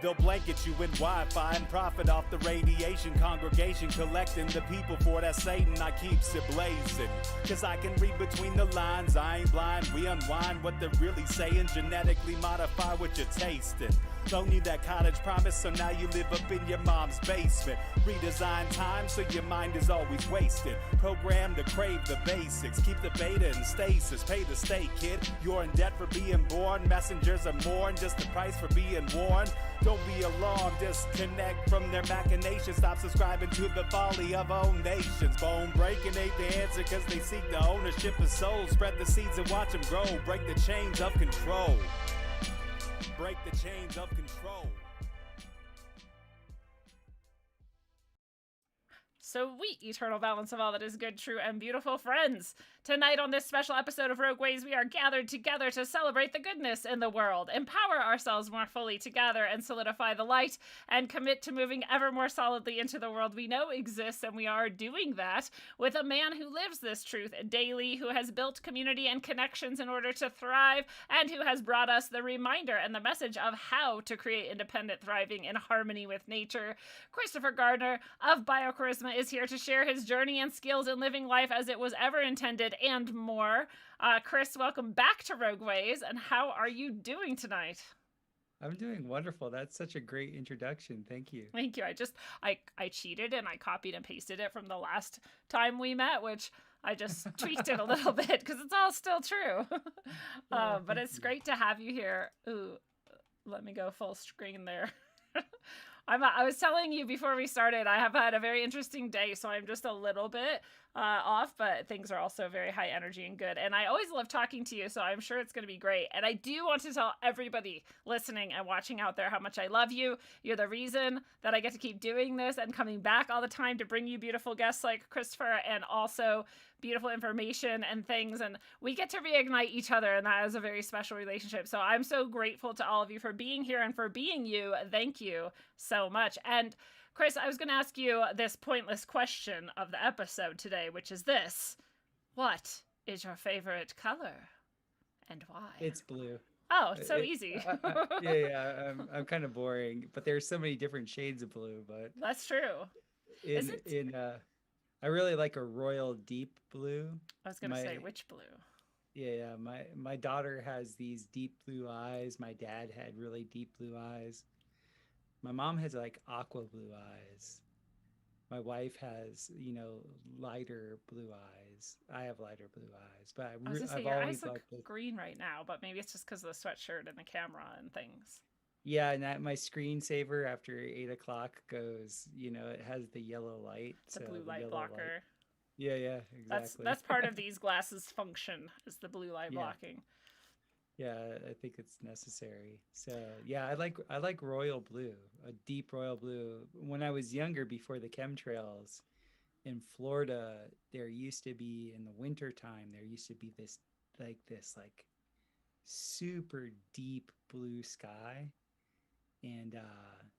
They'll blanket you in Wi-Fi and profit off the radiation. Congregation collecting the people for that Satan. I keeps it blazing, cause I can read between the lines. I ain't blind, we unwind what they're really saying. Genetically modify what you're tasting. Don't need that cottage promise, so now you live up in your mom's basement. Redesign time so your mind is always wasted. Programmed to crave the basics. Keep the beta in stasis. Pay the state, kid. You're in debt for being born. Messengers are more than just the price for being warned. Don't be alarmed. Disconnect from their machinations. Stop subscribing to the folly of own nations. Bone breaking ain't the answer, cause they seek the ownership of souls. Spread the seeds and watch them grow. Break the chains of control. Break the chains of control. Sweet eternal balance of all that is good, true, and beautiful, friends. Tonight on this special episode of Rogue Ways, we are gathered together to celebrate the goodness in the world, empower ourselves more fully to gather and solidify the light, and commit to moving ever more solidly into the world we know exists, and we are doing that with a man who lives this truth daily, who has built community and connections in order to thrive, and who has brought us the reminder and the message of how to create independent thriving in harmony with nature. Christopher Gardner of Biocharisma is here to share his journey and skills in living life as it was ever intended and more. Chris, welcome back to Rogue Ways, and how are you doing tonight? I'm doing wonderful. That's such a great introduction. Thank you. Thank you. I cheated and I copied and pasted it from the last time we met, which I just tweaked it a little bit because it's all still true. But it's great to have you here. Ooh, let me go full screen there. I was telling you before we started, I have had a very interesting day, so I'm just a little bit off, but things are also very high energy and good. And I always love talking to you, so I'm sure it's going to be great. And I do want to tell everybody listening and watching out there how much I love you. You're the reason that I get to keep doing this and coming back all the time to bring you beautiful guests like Christopher, and also beautiful information and things, and we get to reignite each other, and that is a very special relationship. So I'm so grateful to all of you for being here and for being you. Thank you so much. And Chris, I was going to ask you this pointless question of the episode today, which is this: what is your favorite color and why? It's blue. Oh, it's so easy. I'm kind of boring, but there's so many different shades of blue. But that's true. I really like a royal deep blue. I was going to say, which blue? Yeah. My daughter has these deep blue eyes. My dad had really deep blue eyes. My mom has like aqua blue eyes. My wife has, lighter blue eyes. I have lighter blue eyes. But I've your always eyes liked look green right now, but maybe it's just because of the sweatshirt and the camera and things. Yeah, and my screensaver after 8 o'clock goes, it has the yellow light. The blue light blocker. Yeah, exactly. That's part of these glasses' function, is the blue light blocking. Yeah, I think it's necessary. So yeah, I like royal blue, a deep royal blue. When I was younger, before the chemtrails, in Florida, there used to be, in the winter time, this super deep blue sky. And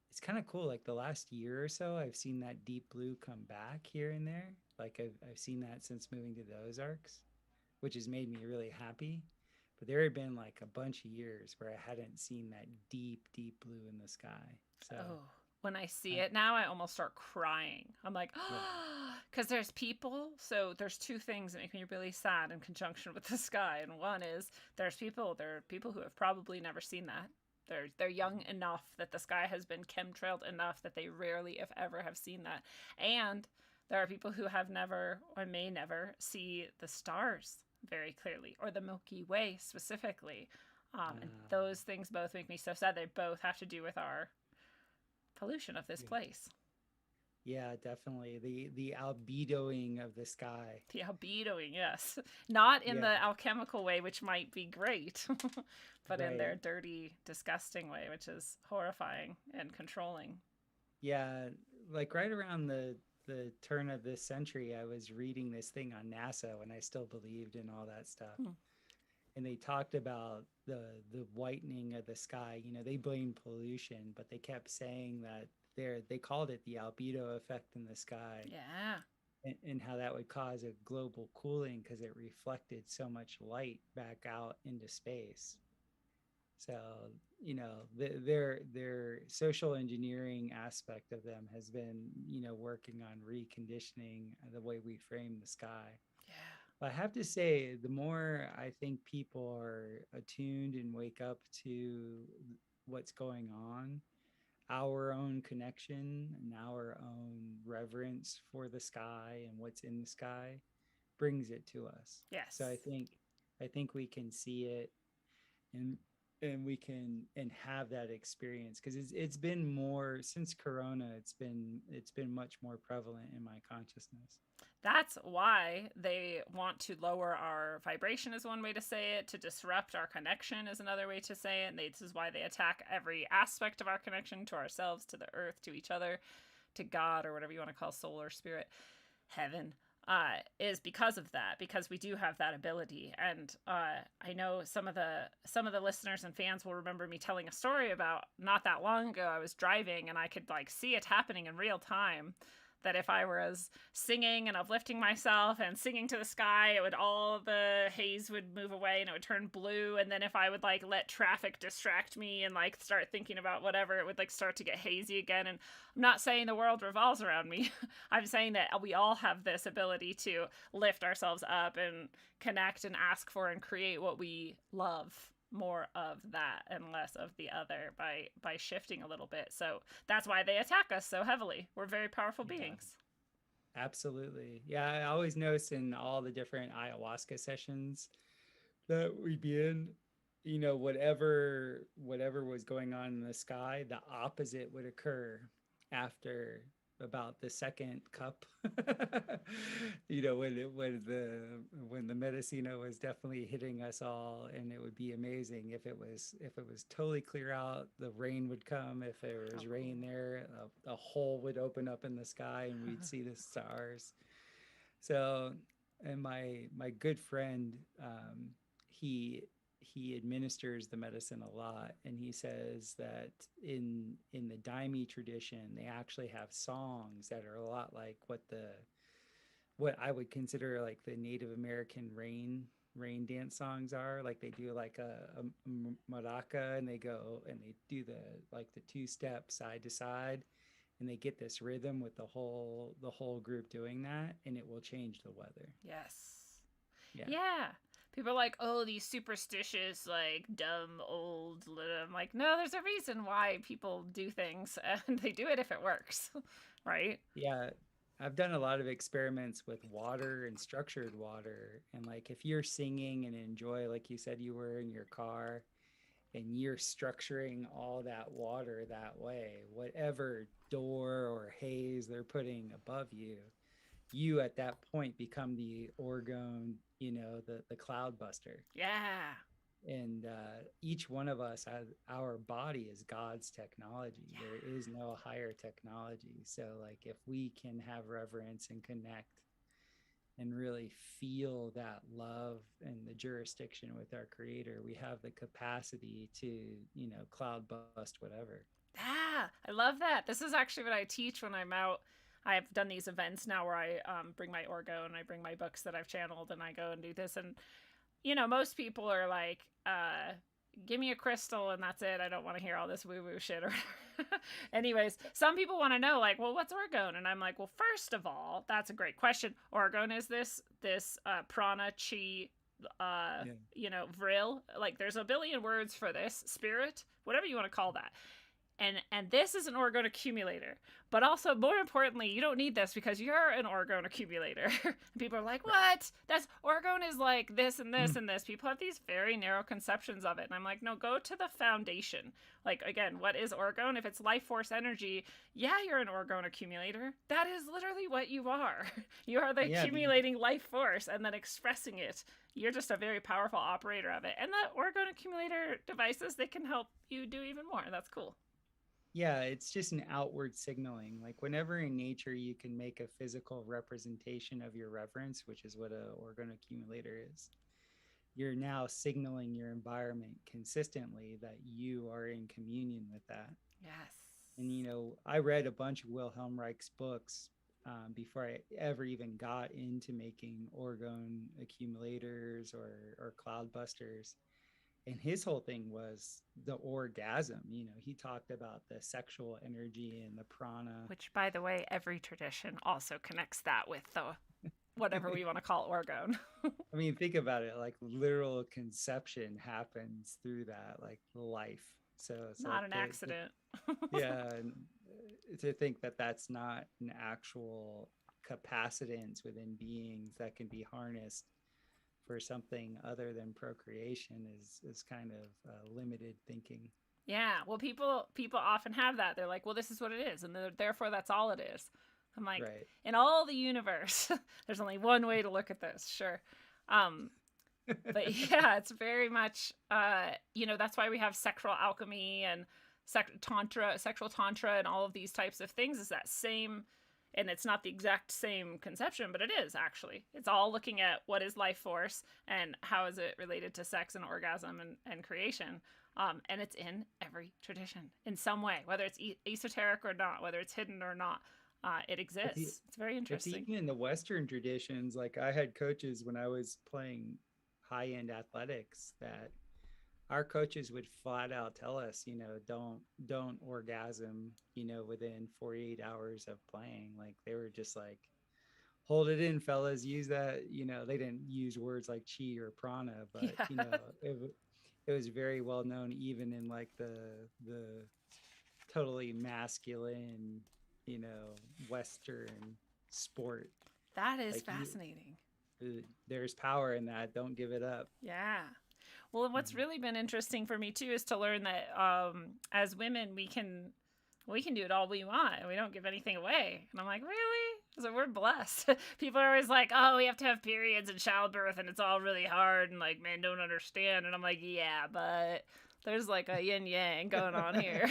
it's kind of cool. Like the last year or so, I've seen that deep blue come back here and there. Like I've seen that since moving to the Ozarks, which has made me really happy. But there had been like a bunch of years where I hadn't seen that deep, deep blue in the sky. So when I see it now, I almost start crying. I'm like, because there's people. So there's two things that make me really sad in conjunction with the sky. And one is there are people who have probably never seen that. They're young enough that the sky has been chemtrailed enough that they rarely, if ever, have seen that. And there are people who have never or may never see the stars very clearly, or the Milky Way specifically. And those things both make me so sad. They both have to do with our pollution of this place. Yeah, definitely. The albedoing of the sky. The albedoing, yes. Not in the alchemical way, which might be great, but in their dirty, disgusting way, which is horrifying and controlling. Yeah, like right around the turn of this century, I was reading this thing on NASA when I still believed in all that stuff. And they talked about the whitening of the sky. They blamed pollution, but they kept saying that they called it the Albedo Effect in the sky. Yeah. And how that would cause a global cooling because it reflected so much light back out into space. So, their social engineering aspect of them has been, working on reconditioning the way we frame the sky. Yeah. But I have to say, the more I think people are attuned and wake up to what's going on, our own connection and our own reverence for the sky and what's in the sky brings it to us. Yes. So I think we can see it, and we can and have that experience, because it's been more since Corona. It's been much more prevalent in my consciousness. That's why they want to lower our vibration, is one way to say it. To disrupt our connection is another way to say it. And this is why they attack every aspect of our connection to ourselves, to the earth, to each other, to God, or whatever you want to call soul or spirit, heaven. Is because of that, because we do have that ability. And I know some of the listeners and fans will remember me telling a story about, not that long ago, I was driving and I could like see it happening in real time, that if I was singing and uplifting myself and singing to the sky, all the haze would move away and it would turn blue. And then if I would like let traffic distract me and like start thinking about whatever, it would like start to get hazy again. And I'm not saying the world revolves around me. I'm saying that we all have this ability to lift ourselves up and connect and ask for and create what we love, more of that and less of the other, by shifting a little bit. So that's why they attack us so heavily. We're very powerful beings. Absolutely. Yeah, I always notice in all the different ayahuasca sessions that we'd be in, whatever was going on in the sky, the opposite would occur after about the second cup. When the medicina was definitely hitting us all, and it would be amazing if it was totally clear out, the rain would come. If there was rain there, a hole would open up in the sky and we'd see the stars. So, and my good friend, he administers the medicine a lot, and he says that in the Daime tradition, they actually have songs that are a lot like what I would consider like the Native American rain dance songs are. Like they do like a maraca, and they go and they do the two-step side to side, and they get this rhythm with the whole group doing that, and it will change the weather. Yes. Yeah. People are like, oh, these superstitious, like, dumb, old. I'm like, no, there's a reason why people do things, and they do it if it works, right? Yeah. I've done a lot of experiments with water and structured water. And like, if you're singing and enjoy, like you said, you were in your car and you're structuring all that water that way, whatever door or haze they're putting above you, you at that point become the orgone, the cloud buster. Yeah. And each one of us has, our body is God's technology. Yeah. There is no higher technology. So like, if we can have reverence and connect and really feel that love and the jurisdiction with our creator, we have the capacity to, cloud bust whatever. Ah, I love that. This is actually what I teach when I'm out. I've done these events now where I bring my orgo and I bring my books that I've channeled, and I go and do this. And, most people are like, give me a crystal and that's it. I don't want to hear all this woo-woo shit. Or anyways, some people want to know, like, well, what's orgone? And I'm like, well, first of all, that's a great question. Orgone is this prana, chi, vril. Like, there's a billion words for this. Spirit, whatever you want to call that. And this is an orgone accumulator. But also, more importantly, you don't need this because you're an orgone accumulator. People are like, what? That's orgone is like this and this and this. People have these very narrow conceptions of it. And I'm like, no, go to the foundation. Like, again, what is orgone? If it's life force energy, yeah, you're an orgone accumulator. That is literally what you are. You are the accumulating life force and then expressing it. You're just a very powerful operator of it. And the orgone accumulator devices, they can help you do even more. That's cool. Yeah, it's just an outward signaling. Like, whenever in nature you can make a physical representation of your reverence, which is what an orgone accumulator is, you're now signaling your environment consistently that you are in communion with that. Yes. And, I read a bunch of Wilhelm Reich's books before I ever even got into making orgone accumulators or cloud busters. And his whole thing was the orgasm. He talked about the sexual energy and the prana. Which, by the way, every tradition also connects that with the whatever we want to call orgone. I mean, think about it, like literal conception happens through that, like life. So it's Not like an accident. yeah, and to think that that's not an actual capacitance within beings that can be harnessed for something other than procreation is kind of limited thinking. Yeah, well, people often have that. They're like, well, this is what it is, and therefore that's all it is. I'm like, Right. in all the universe, there's only one way to look at this, sure. But yeah, it's very much, that's why we have sexual alchemy and sexual tantra, and all of these types of things is that same, and it's not the exact same conception, but it is actually. It's all looking at what is life force and how is it related to sex and orgasm and creation. And it's in every tradition in some way, whether it's esoteric or not, whether it's hidden or not. It exists. It's very interesting. It's even in the Western traditions. Like I had coaches when I was playing high-end athletics that our coaches would flat out tell us, don't orgasm, within 48 hours of playing. Like they were just like, hold it in, fellas, use that. They didn't use words like chi or prana, but it was very well known even in like the totally masculine, Western sport. That is like fascinating. There's power in that. Don't give it up. Yeah. Well, and what's really been interesting for me too is to learn that as women we can do it all we want and we don't give anything away. And I'm like, really? So we're blessed. People are always like, oh, we have to have periods and childbirth and it's all really hard and like men don't understand. And I'm like, yeah, but there's like a yin yang going on here.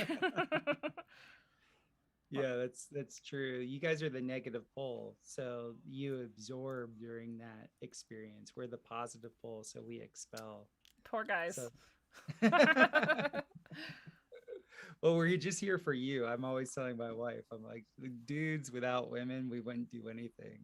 Yeah, that's true. You guys are the negative pole, so you absorb during that experience. We're the positive pole, so we expel. Poor guys. So... Well, we're just here for you. I'm always telling my wife, I'm like, dudes, without women, we wouldn't do anything.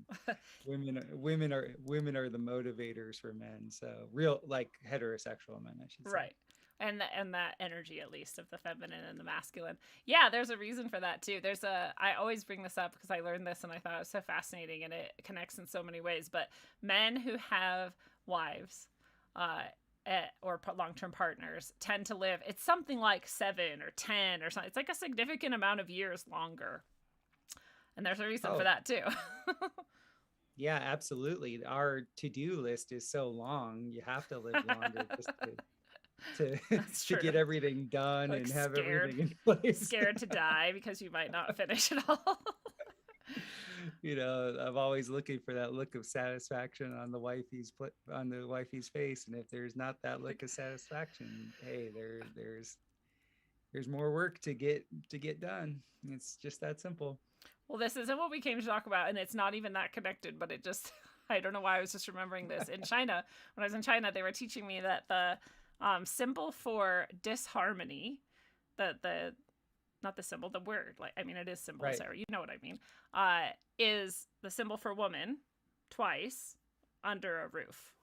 Women are the motivators for men. So real, like heterosexual men, I should say. Right. And that energy, at least, of the feminine and the masculine. Yeah, there's a reason for that too. I always bring this up because I learned this and I thought it was so fascinating and it connects in so many ways. But men who have wives or long-term partners tend to live, it's something like 7 or 10 or something. It's like a significant amount of years longer. And there's a reason for that too. Yeah, absolutely. Our to-do list is so long. You have to live longer just to get everything done, like, and have everything in place. Scared to die because you might not finish it all. I'm always looking for that look of satisfaction on the wifey's face, and if there's not that look of satisfaction, hey, there's more work to get done. It's just that simple. Well, this isn't what we came to talk about, and it's not even that connected, but it just, I don't know why I was just remembering this. In China, when I was in China, they were teaching me that the symbol for disharmony, not the symbol, the word, like, I mean, it is symbol, right. Sarah, you know what I mean, is the symbol for woman twice under a roof.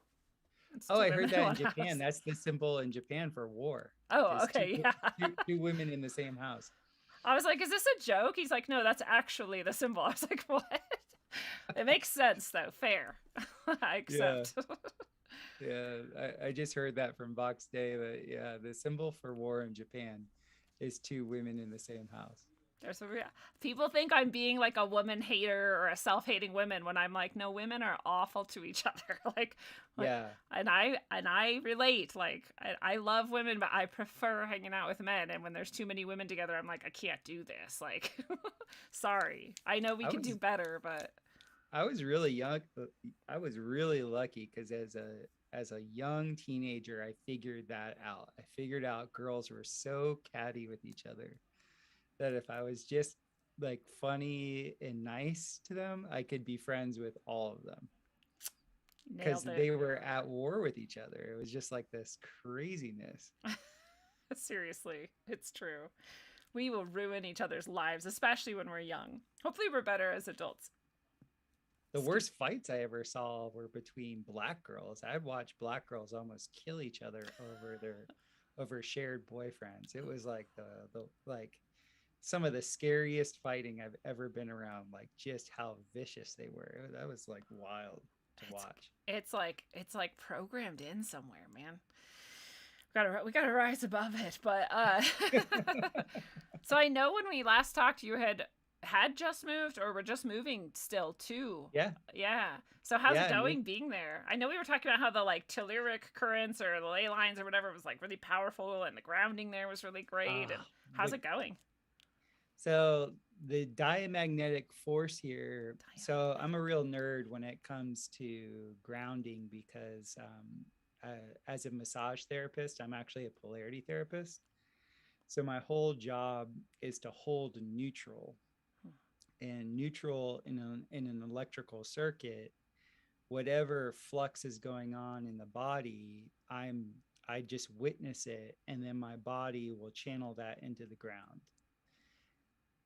I heard that in Japan. House. That's the symbol in Japan for war. Oh, okay, two women in the same house. I was like, is this a joke? He's like, no, that's actually the symbol. I was like, what? It makes sense, though. Fair. I accept. Yeah, I just heard that from Box Day. But yeah, the symbol for war in Japan is 2 women in the same house. People think I'm being like a woman hater or a self-hating woman when I'm like, no, women are awful to each other. like yeah, and I relate. Like I love women, but I prefer hanging out with men. And when there's too many women together, I'm like, I can't do this. Like, sorry, I know we can do better, but I was really young. I was really lucky because as a young teenager, I figured that out. I figured out girls were so catty with each other that if I was just like funny and nice to them, I could be friends with all of them because they were at war with each other. It was just like this craziness. Seriously, it's true. We will ruin each other's lives, especially when we're young. Hopefully we're better as adults. The worst fights I ever saw were between black girls. I'd watch black girls almost kill each other over shared boyfriends. It was like the like some of the scariest fighting I've ever been around, like just how vicious they were. That was like wild to watch. It's like programmed in somewhere, man. We gotta rise above it. But so I know when we last talked, you had just moved or were just moving still too. Yeah. So how's it going being there? I know we were talking about how the like telluric currents or the ley lines or whatever was like really powerful, and the grounding there was really great. And how's it going? So the diamagnetic force here. So I'm a real nerd when it comes to grounding because as a massage therapist, I'm actually a polarity therapist. So my whole job is to hold neutral. And neutral in an electrical circuit, whatever flux is going on in the body, I just witness it, and then my body will channel that into the ground.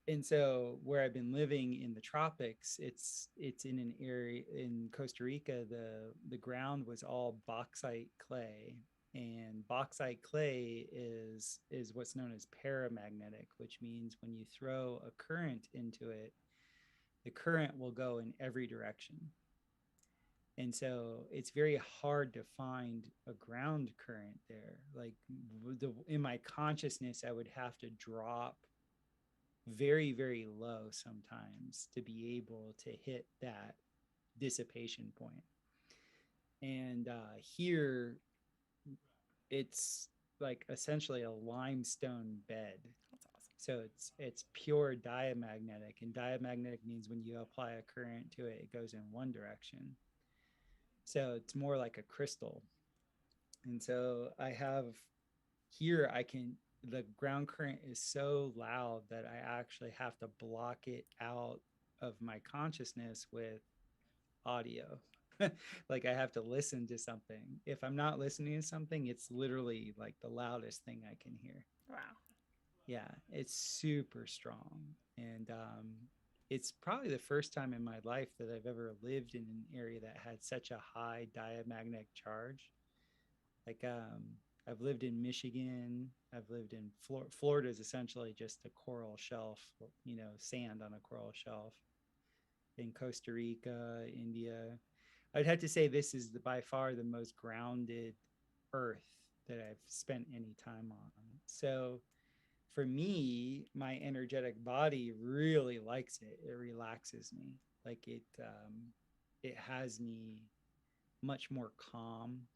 And so where I've been living in the tropics, it's in an area in Costa Rica, the ground was all bauxite clay. And bauxite clay is what's known as paramagnetic, which means when you throw a current into it, the current will go in every direction. And so it's very hard to find a ground current there. Like in my consciousness, I would have to drop very, very low sometimes to be able to hit that dissipation point. And here, it's like essentially a limestone bed. That's awesome. So it's pure diamagnetic, and diamagnetic means when you apply a current to it, it goes in one direction. So it's more like a crystal. And so I have here, the ground current is so loud that I actually have to block it out of my consciousness with audio. Like I have to listen to something. If I'm not listening to something, it's literally like the loudest thing I can hear. Wow. Yeah, it's super strong. And it's probably the first time in my life that I've ever lived in an area that had such a high diamagnetic charge. Like I've lived in Michigan. I've lived in Florida is essentially just a coral shelf, sand on a coral shelf. In Costa Rica, India. I'd have to say this is by far the most grounded earth that I've spent any time on. So for me, my energetic body really likes it. It relaxes me. Like it has me much more calm.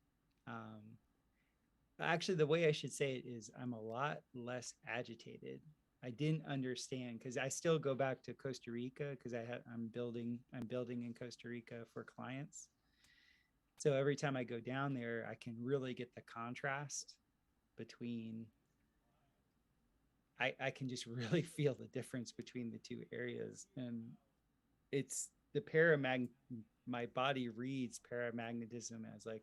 Actually, the way I should say it is I'm a lot less agitated. I didn't understand because I still go back to Costa Rica because I'm building in Costa Rica for clients. So every time I go down there, I can really get the contrast between. I can just really feel the difference between the two areas, and it's the my body reads paramagnetism as like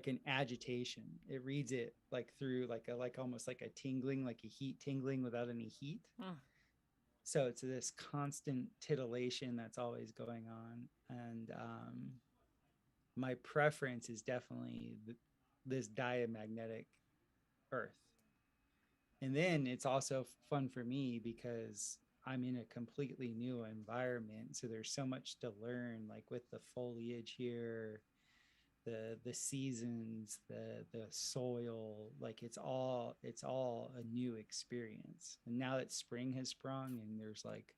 an agitation. It reads it like through like almost like a tingling, like a heat tingling without any heat. So it's this constant titillation that's always going on. And my preference is definitely this diamagnetic earth. And then it's also fun for me because I'm in a completely new environment. So there's so much to learn, like with the foliage here, the seasons, the soil, like it's all a new experience. And now that spring has sprung and there's like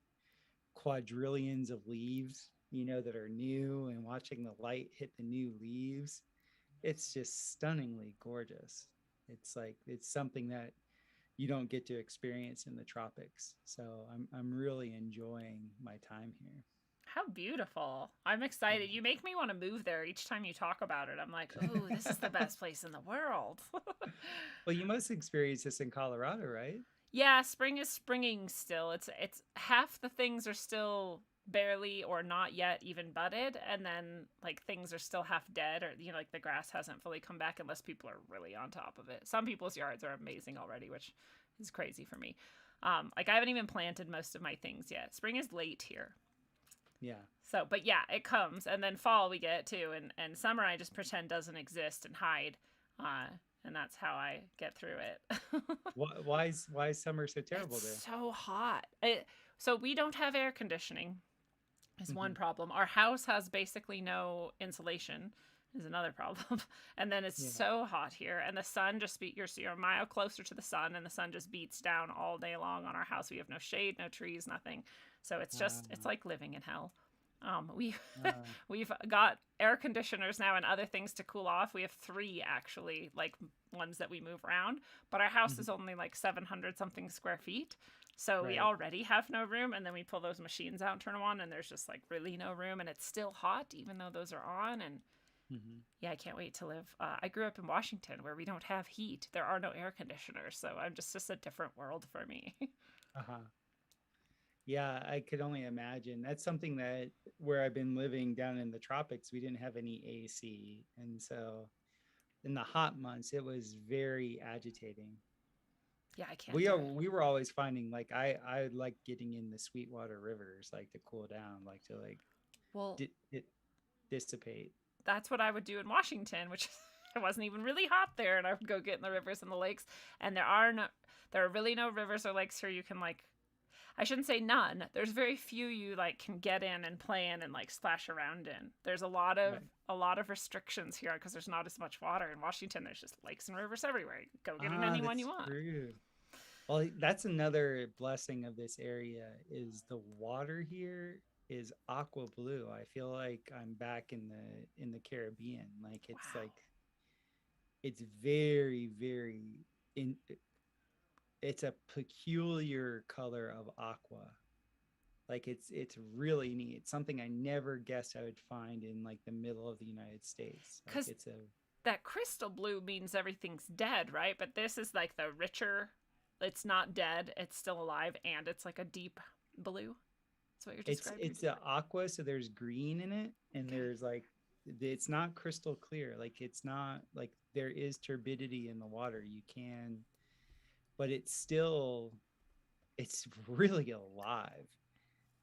quadrillions of leaves, that are new, and watching the light hit the new leaves, it's just stunningly gorgeous. It's something that you don't get to experience in the tropics. So I'm really enjoying my time here. How beautiful. I'm excited. You make me want to move there each time you talk about it. I'm like, oh, this is the best place in the world. Well, you must experience this in Colorado, right? Yeah, spring is springing still. It's half the things are still barely or not yet even budded, and then like things are still half dead, or like the grass hasn't fully come back unless people are really on top of it. Some people's yards are amazing already, which is crazy for me. Like I haven't even planted most of my things yet. Spring is late here. Yeah. So, but yeah, it comes, and then fall we get it too, and summer I just pretend doesn't exist and hide, and that's how I get through it. Why is summer so terrible there? It's so hot. So we don't have air conditioning. Is one Hmm. problem. Our house has basically no insulation. Is another problem. And then it's Yeah. so hot here, and the sun just you're a mile closer to the sun, and the sun just beats down all day long on our house. We have no shade, no trees, nothing. So it's Uh, like living in hell. We uh, we've got air conditioners now and other things to cool off. We have 3 actually, like ones that we move around, but our house mhm. is only like 700 something square feet. So we Right. already have no room, and then we pull those machines out and turn them on, and there's just like really no room, and it's still hot even though those are on. And Hmm. yeah, I can't wait to live. I grew up in Washington where we don't have heat. There are no air conditioners, so I'm just a different world for me. Uh-huh. Yeah, I could only imagine. That's something that where I've been living down in the tropics, we didn't have any AC. And so in the hot months, it was very agitating. Yeah, I can't We do are it. we were always finding like I like getting in the Sweetwater rivers like to cool down, like to like Well, it dissipate. that's what I would do in Washington, which it wasn't even really hot there, and I would go get in the rivers and the lakes. And there are really no rivers or lakes here you can like. I shouldn't say none. There's very few you like can get in and play in and like splash around in. There's Right. a lot of restrictions here because there's not as much water in Washington. There's just lakes and rivers everywhere. You can go get in Ah, any one you that's want. true. Well, that's another blessing of this area is the water here is aqua blue. I feel like I'm back in the Caribbean. Like Wow. it's very, very in it's a peculiar color of aqua. Like it's really neat. It's something I never guessed I would find in like the middle of the United States. Like Because it's a that crystal blue means everything's dead, right? But this is like the richer. It's not dead. It's still alive, and it's like a deep blue. That's what you're describing. it's a aqua, so there's green in it, and Okay. there's like it's not crystal clear. Like it's not like there is turbidity in the water. You can, but it's really alive.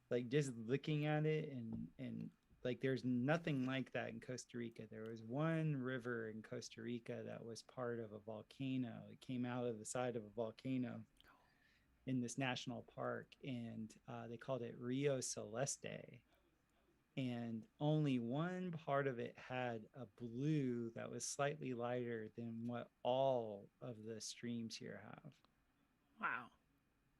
Like just looking at it and like there's nothing like that in Costa Rica. There was one river in Costa Rica that was part of a volcano. It came out of the side of a volcano in this national park, and they called it Rio Celeste. And only one part of it had a blue that was slightly lighter than what all of the streams here have. Wow.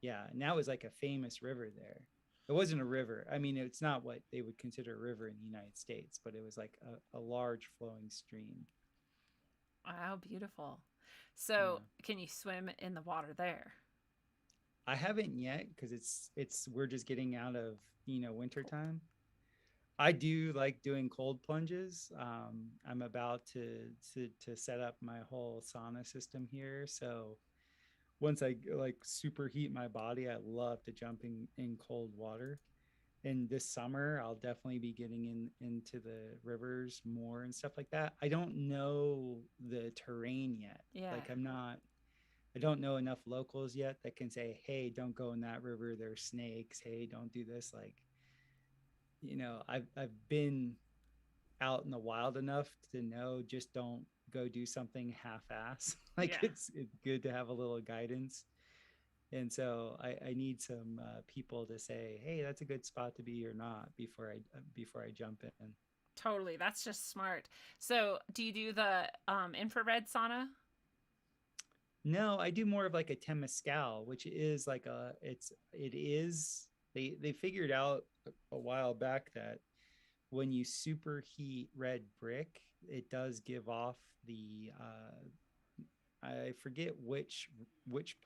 Yeah, and that was like a famous river there. It wasn't a river. I mean, it's not what they would consider a river in the United States, but it was like a large flowing stream. Wow, beautiful. Yeah. So, can you swim in the water there? I haven't yet because it's we're just getting out of, winter Cool. time. I do like doing cold plunges. I'm about to set up my whole sauna system here. So once I like superheat my body, I love to jump in cold water. And this summer, I'll definitely be getting into the rivers more and stuff like that. I don't know the terrain yet. Yeah. Like I don't know enough locals yet that can say, "Hey, don't go in that river. There's snakes. Hey, don't do this." Like, I've been out in the wild enough to know just don't go do something half-ass. Like Yeah. it's good to have a little guidance. And so I need some people to say, hey, that's a good spot to be or not before I jump in. Totally. That's just smart. So, do you do the infrared sauna? No, I do more of like a temescal, which is like they figured out a while back that when you superheat red brick, it does give off the I forget which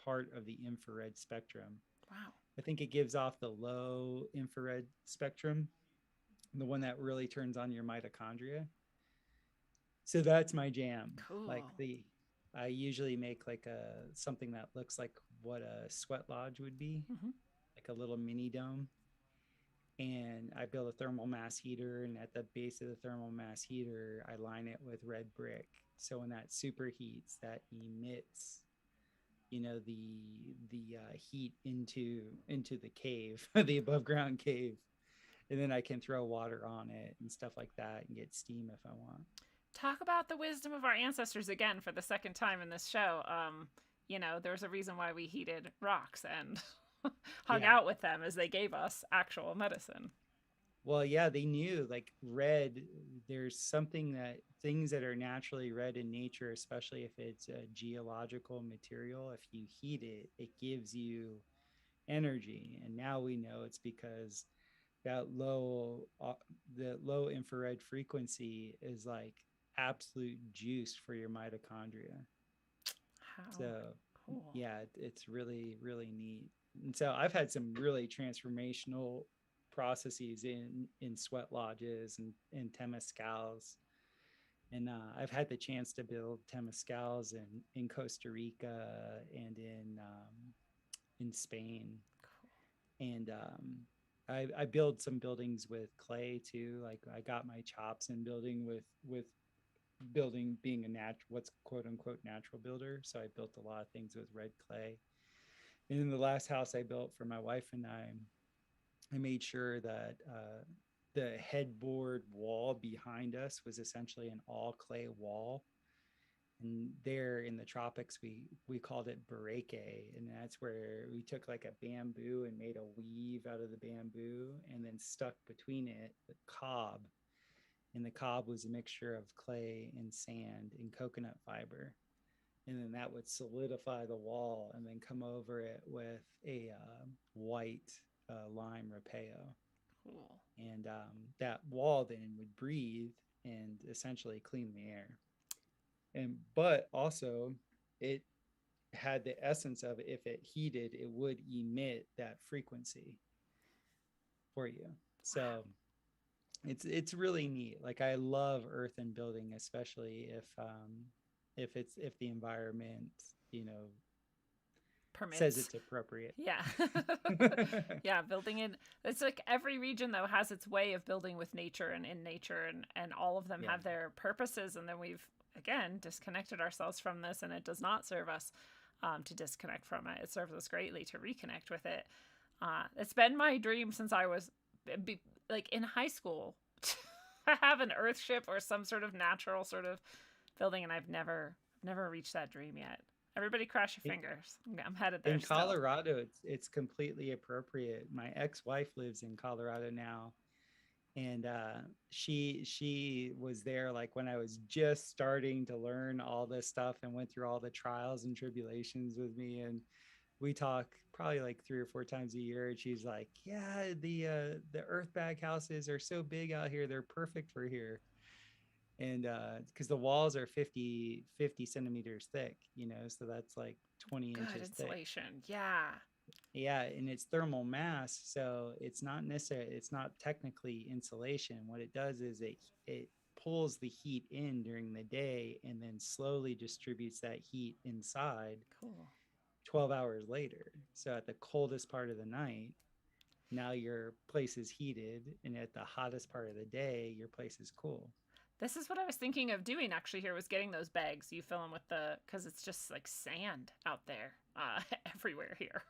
part of the infrared spectrum. Wow. I think it gives off the low infrared spectrum, the one that really turns on your mitochondria. So that's my jam. Like Cool. I usually make like a something that looks like what a sweat lodge would be, Hmm. like a little mini dome. And I build a thermal mass heater, and at the base of the thermal mass heater, I line it with red brick. So when that superheats, that emits, the heat into the cave, the above ground cave, and then I can throw water on it and stuff like that and get steam if I want. Talk about the wisdom of our ancestors again for the second time in this show. There's a reason why we heated rocks and hung out with them, as they gave us actual medicine. Well, yeah, they knew, like, red, there's things that are naturally red in nature, especially if it's a geological material. If you heat it, it gives you energy. And now we know it's because the low infrared frequency is like absolute juice for your mitochondria. So cool. Yeah, it's really, really neat. And so I've had some really transformational processes in sweat lodges and temazcals. And I've had the chance to build temazcals in Costa Rica and in Spain. Cool. And I build some buildings with clay too. Like, I got my chops in building with building, being what's quote unquote natural builder. So I built a lot of things with red clay. And in the last house I built for my wife and I made sure that the headboard wall behind us was essentially an all clay wall. And there in the tropics, we called it bareke. And that's where we took like a bamboo and made a weave out of the bamboo and then stuck between it the cob. And the cob was a mixture of clay and sand and coconut fiber. And then that would solidify the wall and then come over it with a white lime rapeo. Cool. And that wall then would breathe and essentially clean the air. But also it had the essence of, if it heated, it would emit that frequency for you. So it's really neat. Like, I love earthen building, especially if the environment, permits, says it's appropriate. Yeah. Yeah, building in, it's like every region though has its way of building with nature and in nature, and all of them have their purposes. And then we've again disconnected ourselves from this, and it does not serve us to disconnect from it. It serves us greatly to reconnect with it. It's been my dream since I was like in high school to have an earth ship or some sort of natural sort of building, and I've never reached that dream yet. Everybody cross your fingers. I'm headed there. In Colorado, it's completely appropriate. My ex-wife lives in Colorado now, and she was there like when I was just starting to learn all this stuff and went through all the trials and tribulations with me. And we talk probably like 3 or 4 times a year. And she's like, "Yeah, the earth bag houses are so big out here; they're perfect for here." And because the walls are 50 centimeters thick, so that's like 20 Good inches insulation. Thick. Yeah, and it's thermal mass, so it's not technically insulation. What it does is it pulls the heat in during the day and then slowly distributes that heat inside. Cool. 12 hours later. So at the coldest part of the night, now your place is heated, and at the hottest part of the day, your place is cool. This is what I was thinking of doing actually here, was getting those bags. You fill them with because it's just like sand out there everywhere here.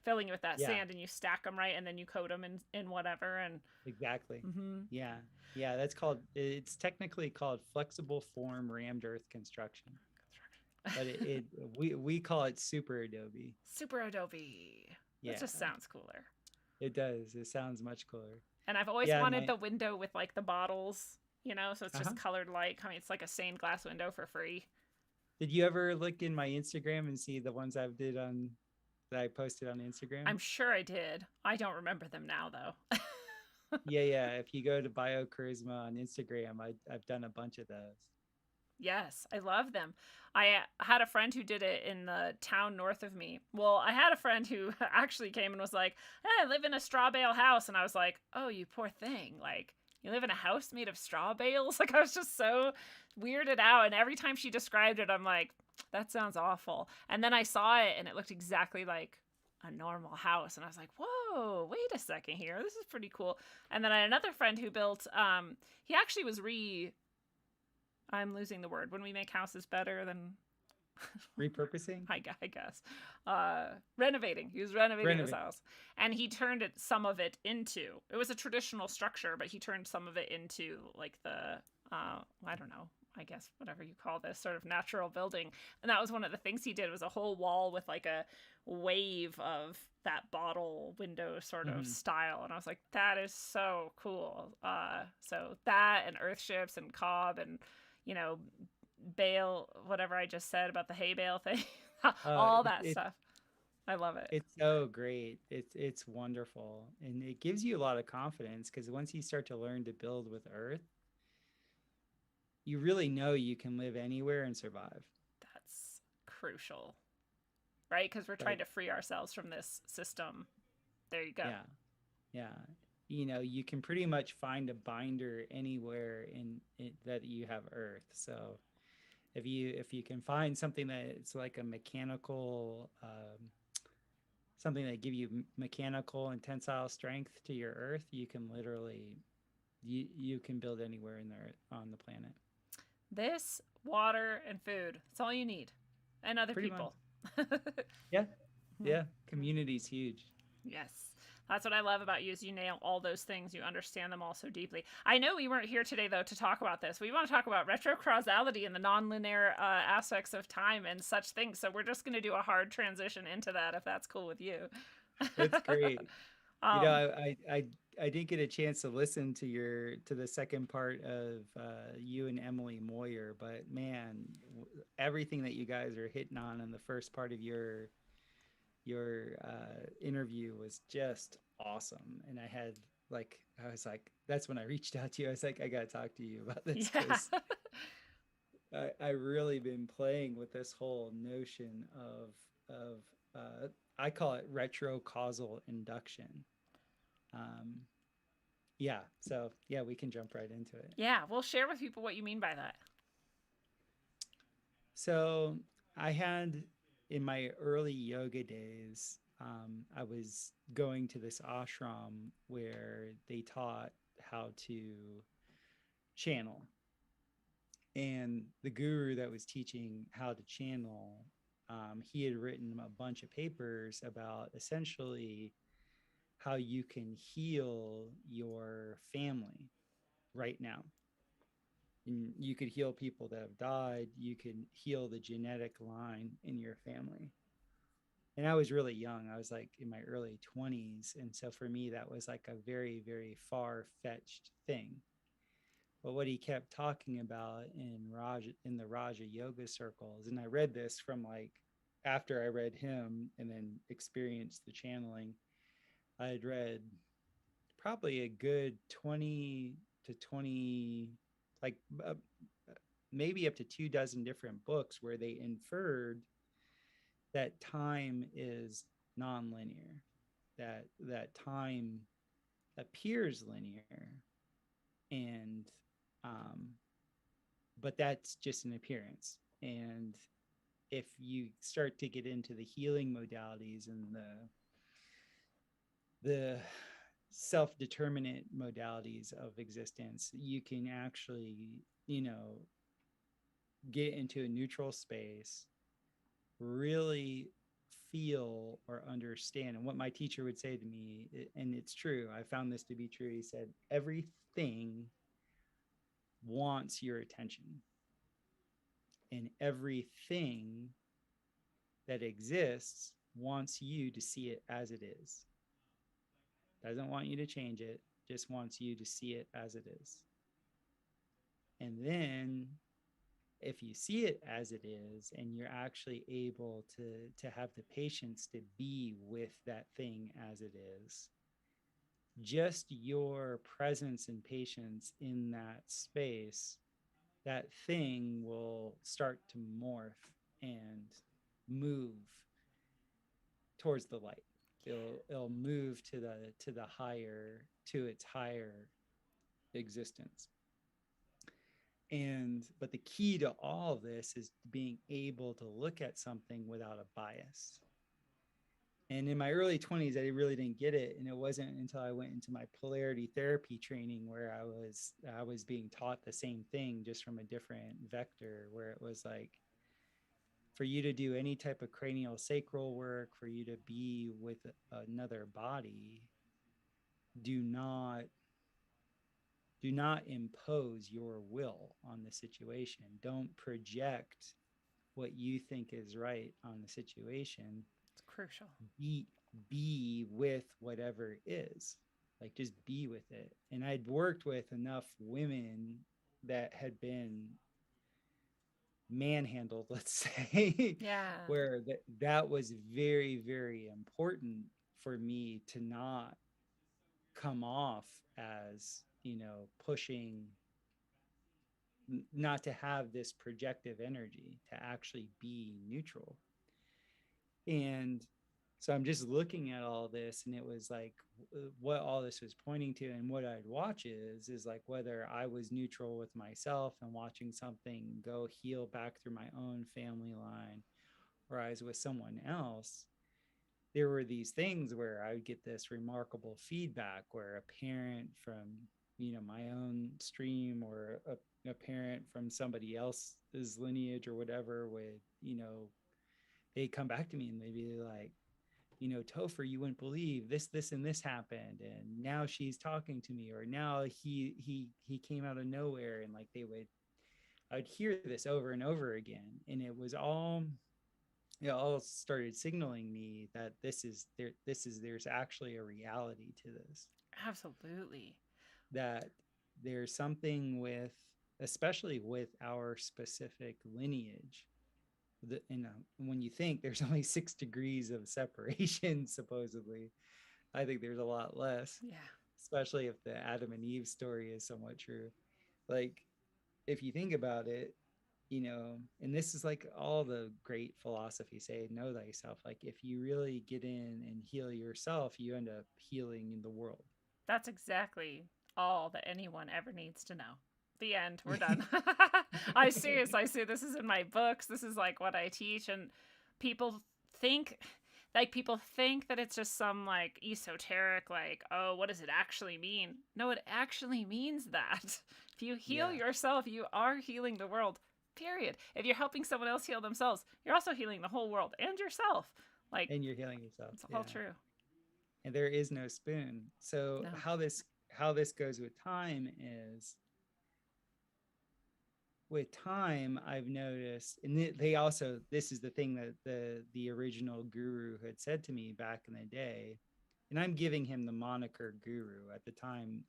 Filling with that sand, and you stack them right, and then you coat them in whatever. And exactly. Mm-hmm. Yeah, it's technically called flexible form rammed earth construction. But we call it super adobe. Super adobe. Yeah. That just sounds cooler. It does. It sounds much cooler. And I've always wanted the window with like the bottles, so it's just colored light. I mean, it's like a stained glass window for free. Did you ever look in my Instagram and see the ones that I posted on Instagram? I'm sure I did. I don't remember them now though. Yeah. If you go to BioCharisma on Instagram, I've done a bunch of those. Yes, I love them. I had a friend who did it in the town north of me. Well, I had a friend who actually came and was like, "Hey, I live in a straw bale house." And I was like, "Oh, you poor thing. Like, you live in a house made of straw bales?" Like, I was just so weirded out. And every time she described it, I'm like, that sounds awful. And then I saw it and it looked exactly like a normal house. And I was like, whoa, wait a second here. This is pretty cool. And then I had another friend who built, he actually was I'm losing the word. When we make houses better than Repurposing? I guess. Renovating. He was renovating his house. And he turned some of it into, it was a traditional structure, but he turned some of it into like the, I don't know, I guess whatever you call this sort of natural building. And that was one of the things he did, was a whole wall with like a wave of that bottle window sort of style. And I was like, that is so cool. So that and earthships and cob and, you know, bale, whatever I just said about the hay bale thing, all that stuff. I love it. It's so great. It's wonderful. And it gives you a lot of confidence, because once you start to learn to build with earth, you really know you can live anywhere and survive. That's crucial, right? Because we're trying to free ourselves from this system. There you go. Yeah. You know, you can pretty much find a binder anywhere in that you have earth. So if you can find something that's like a mechanical, something that give you mechanical and tensile strength to your earth, you can literally, you can build anywhere on the planet. This, water, and food. It's all you need. And other Pretty people. Yeah. Community's huge. Yes. That's what I love about you, is you nail all those things. You understand them all so deeply. I know we weren't here today, though, to talk about this. We want to talk about retrocausality and the nonlinear aspects of time and such things. So we're just going to do a hard transition into that, if that's cool with you. That's great. You know, I didn't get a chance to listen to the second part of you and Emily Moyer, but man, everything that you guys are hitting on in the first part of your interview was just awesome. And I was like, that's when I reached out to you. I was like, I got to talk to you about this, because I really been playing with this whole notion of I call it retrocausal induction. So we can jump right into it. Yeah, we'll share with people what you mean by that. So I had, in my early yoga days, I was going to this ashram where they taught how to channel. And the guru that was teaching how to channel, he had written a bunch of papers about essentially how you can heal your family right now. And you could heal people that have died. You can heal the genetic line in your family. And I was really young. I was like in my early 20s. And so for me, that was like a very, very far-fetched thing. But what he kept talking about in the Raja yoga circles, and I read this from like after I read him and then experienced the channeling, I had read probably a good 20 to 20, like maybe up to 24 different books where they inferred that time is nonlinear, that time appears linear, and but that's just an appearance. And if you start to get into the healing modalities and the self-determinate modalities of existence, you can actually, you know, get into a neutral space, really feel or understand. And what my teacher would say to me, and it's true, I found this to be true, he said, everything wants your attention, and everything that exists wants you to see it as it is. Doesn't want you to change it, just wants you to see it as it is. And then if you see it as it is, and you're actually able to have the patience to be with that thing as it is, just your presence and patience in that space, that thing will start to morph and move towards the light. It'll move to the higher, to its higher existence. But the key to all of this is being able to look at something without a bias. And in my early 20s, I really didn't get it. And it wasn't until I went into my polarity therapy training where I was being taught the same thing, just from a different vector, where it was like, for you to do any type of cranial sacral work, for you to be with another body, do not impose your will on the situation. Don't project what you think is right on the situation. It's crucial. Be with whatever is. Like, just be with it. And I'd worked with enough women that had been manhandled, let's say, Yeah. where that was very, very important for me to not come off as, pushing, not to have this projective energy, to actually be neutral. And so I'm just looking at all this, and it was like what all this was pointing to, and what I'd watch is like whether I was neutral with myself and watching something go heal back through my own family line, or I was with someone else. There were these things where I would get this remarkable feedback where a parent from, my own stream, or a parent from somebody else's lineage or whatever would, they'd come back to me and they'd be like, Topher, you wouldn't believe this and this happened, and now she's talking to me, or now he came out of nowhere, and like I'd hear this over and over again, and it was all, it all started signaling me that there's actually a reality to this. Absolutely. That there's something with, especially with our specific lineage, when you think there's only 6 degrees of separation, supposedly, I think there's a lot less. Yeah. Especially if the Adam and Eve story is somewhat true. Like, if you think about it, and this is like all the great philosophy say, know thyself. Like, if you really get in and heal yourself, you end up healing the world. That's exactly all that anyone ever needs to know. The end. We're done. I see this is in my books. This is like what I teach, and people think that it's just some like esoteric, like, oh, what does it actually mean? No, it actually means that. If you heal yourself, you are healing the world. Period. If you're helping someone else heal themselves, you're also healing the whole world and yourself. Like, and you're healing yourself. It's all true. And there is no spoon. So No. how this goes with time is, with time, I've noticed, and they also, this is the thing that the original guru had said to me back in the day, and I'm giving him the moniker guru. At the time,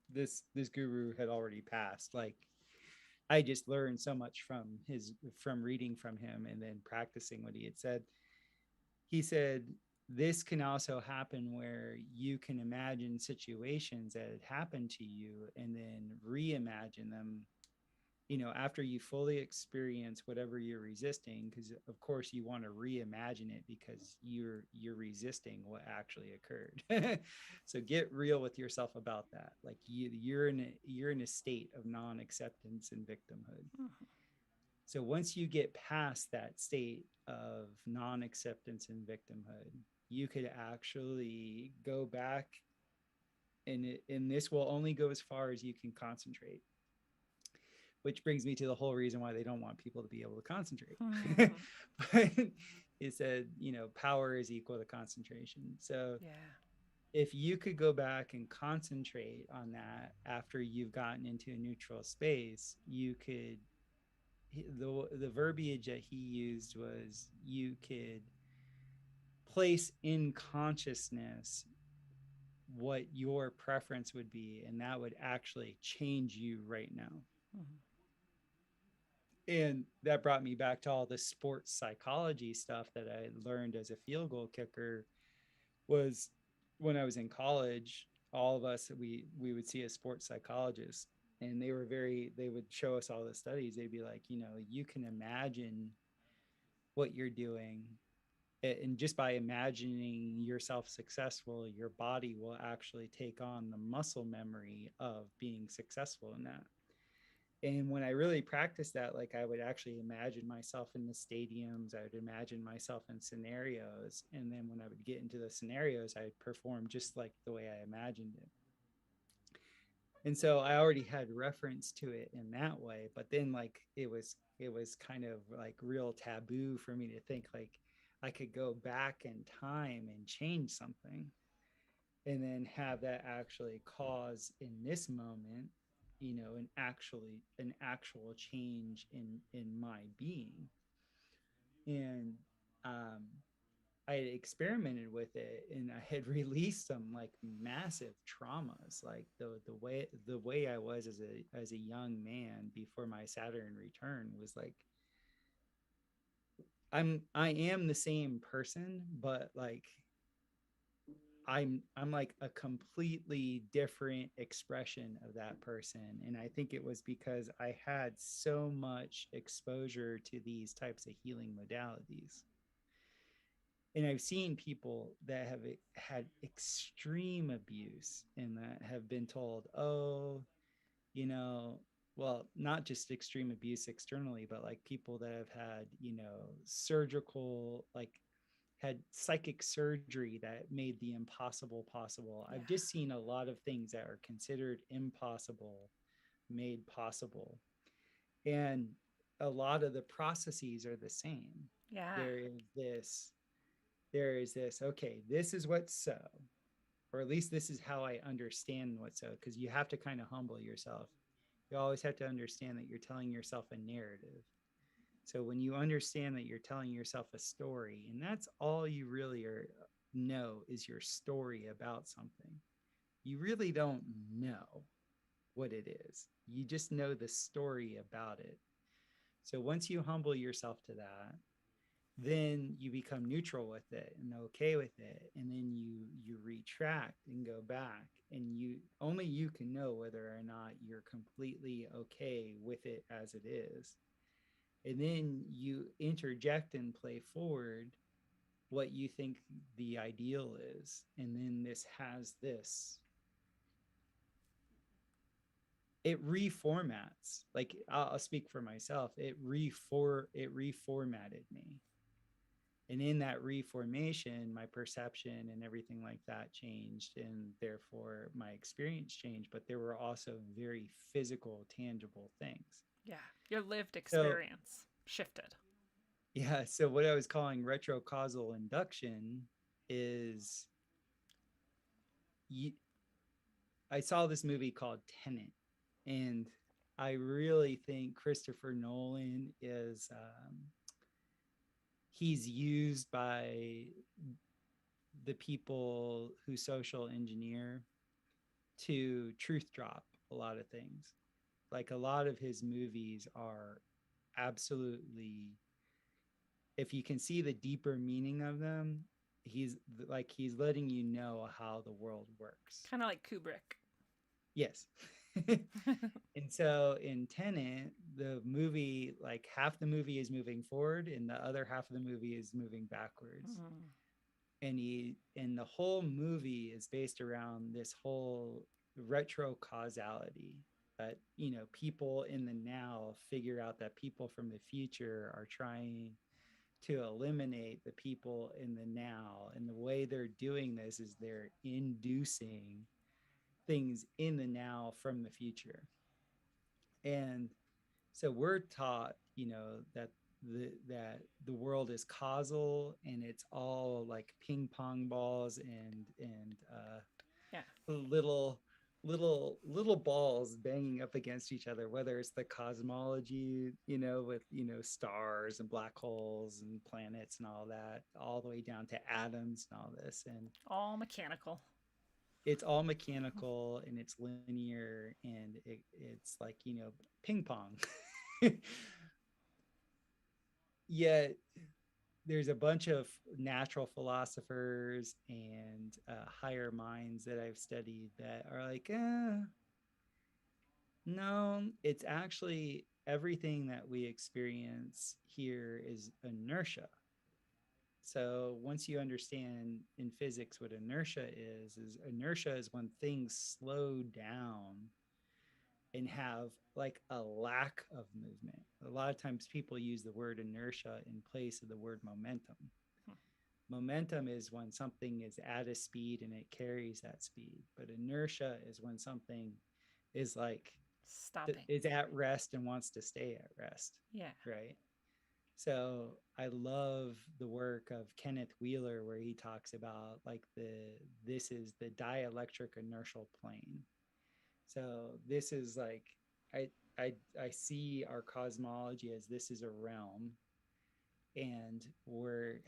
this guru had already passed. Like, I just learned so much from reading from him and then practicing what he had said. He said, this can also happen where you can imagine situations that had happened to you and then reimagine them, after you fully experience whatever you're resisting, because of course you want to reimagine it because you're resisting what actually occurred. So get real with yourself about that. Like, you're in a state of non-acceptance and victimhood. Mm-hmm. So once you get past that state of non-acceptance and victimhood, you could actually go back, and this will only go as far as you can concentrate. Which brings me to the whole reason why they don't want people to be able to concentrate. Mm-hmm. But it said, power is equal to concentration. So if you could go back and concentrate on that after you've gotten into a neutral space, you could, the verbiage that he used was, you could place in consciousness what your preference would be, and that would actually change you right now. Mm-hmm. And that brought me back to all the sports psychology stuff that I learned as a field goal kicker. Was when I was in college, all of us, we would see a sports psychologist, and they would show us all the studies. They'd be like, you can imagine what you're doing, and just by imagining yourself successful, your body will actually take on the muscle memory of being successful in that. And when I really practiced that, like, I would actually imagine myself in the stadiums, I would imagine myself in scenarios. And then when I would get into the scenarios, I'd perform just like the way I imagined it. And so I already had reference to it in that way, but then like it was kind of like real taboo for me to think like I could go back in time and change something and then have that actually cause in this moment, an actual change in my being. And um I had experimented with it, and I had released some like massive traumas, like the way I was as a young man before my Saturn return was like I am the same person, but like I'm like a completely different expression of that person. And I think it was because I had so much exposure to these types of healing modalities. And I've seen people that have had extreme abuse and that have been told, oh, you know, well, not just extreme abuse externally, but like people that have had, surgical, like had psychic surgery that made the impossible possible. Yeah. I've just seen a lot of things that are considered impossible made possible. And a lot of the processes are the same. Yeah. There is this okay, this is what's so, or at least this is how I understand what's so, because you have to kind of humble yourself. You always have to understand that you're telling yourself a narrative. So when you understand that you're telling yourself a story, and that's all you really know is your story about something, you really don't know what it is. You just know the story about it. So once you humble yourself to that, then you become neutral with it and okay with it, and then you retract and go back, and you can know whether or not you're completely okay with it as it is. And then you interject and play forward what you think the ideal is, and then it reformats. Like I'll speak for myself, it reformatted me. And in that reformation, my perception and everything like that changed, and therefore my experience changed. But there were also very physical, tangible things. Yeah. Your lived So experience shifted. yeah, so what I was calling retrocausal induction is you, I saw this movie called Tenet, and I really think Christopher Nolan is he's used by the people who social engineer to truth drop a lot of things. Like a lot of his movies are absolutely, if you can see the deeper meaning of them, he's letting you know how the world works. Kind of like Kubrick. Yes. And so in Tenet, the movie, like half the movie is moving forward and the other half of the movie is moving backwards. Mm. And the whole movie is based around this whole retrocausality, that people in the now figure out that people from the future are trying to eliminate the people in the now, and the way they're doing this is they're inducing things in the now from the future. And so we're taught, that the world is causal, and it's all like ping pong balls and Yeah. little balls banging up against each other, whether it's the cosmology, with stars and black holes and planets and all that, all the way down to atoms and all this. And All mechanical. it's all mechanical and it's linear, and it's like ping pong. Yet there's a bunch of natural philosophers and higher minds that I've studied that are like, no, it's actually everything that we experience here is inertia. So once you understand in physics what inertia is inertia is when things slow down and have like a lack of movement. A lot of times people use the word inertia in place of the word momentum. Hmm. Momentum is when something is at a speed and it carries that speed, but inertia is when something is like Stopping. is at rest and wants to stay at rest. Yeah. Right. So I love the work of Kenneth Wheeler, where he talks about like this is the dielectric inertial plane. So this is like I see our cosmology as this is a realm, and we're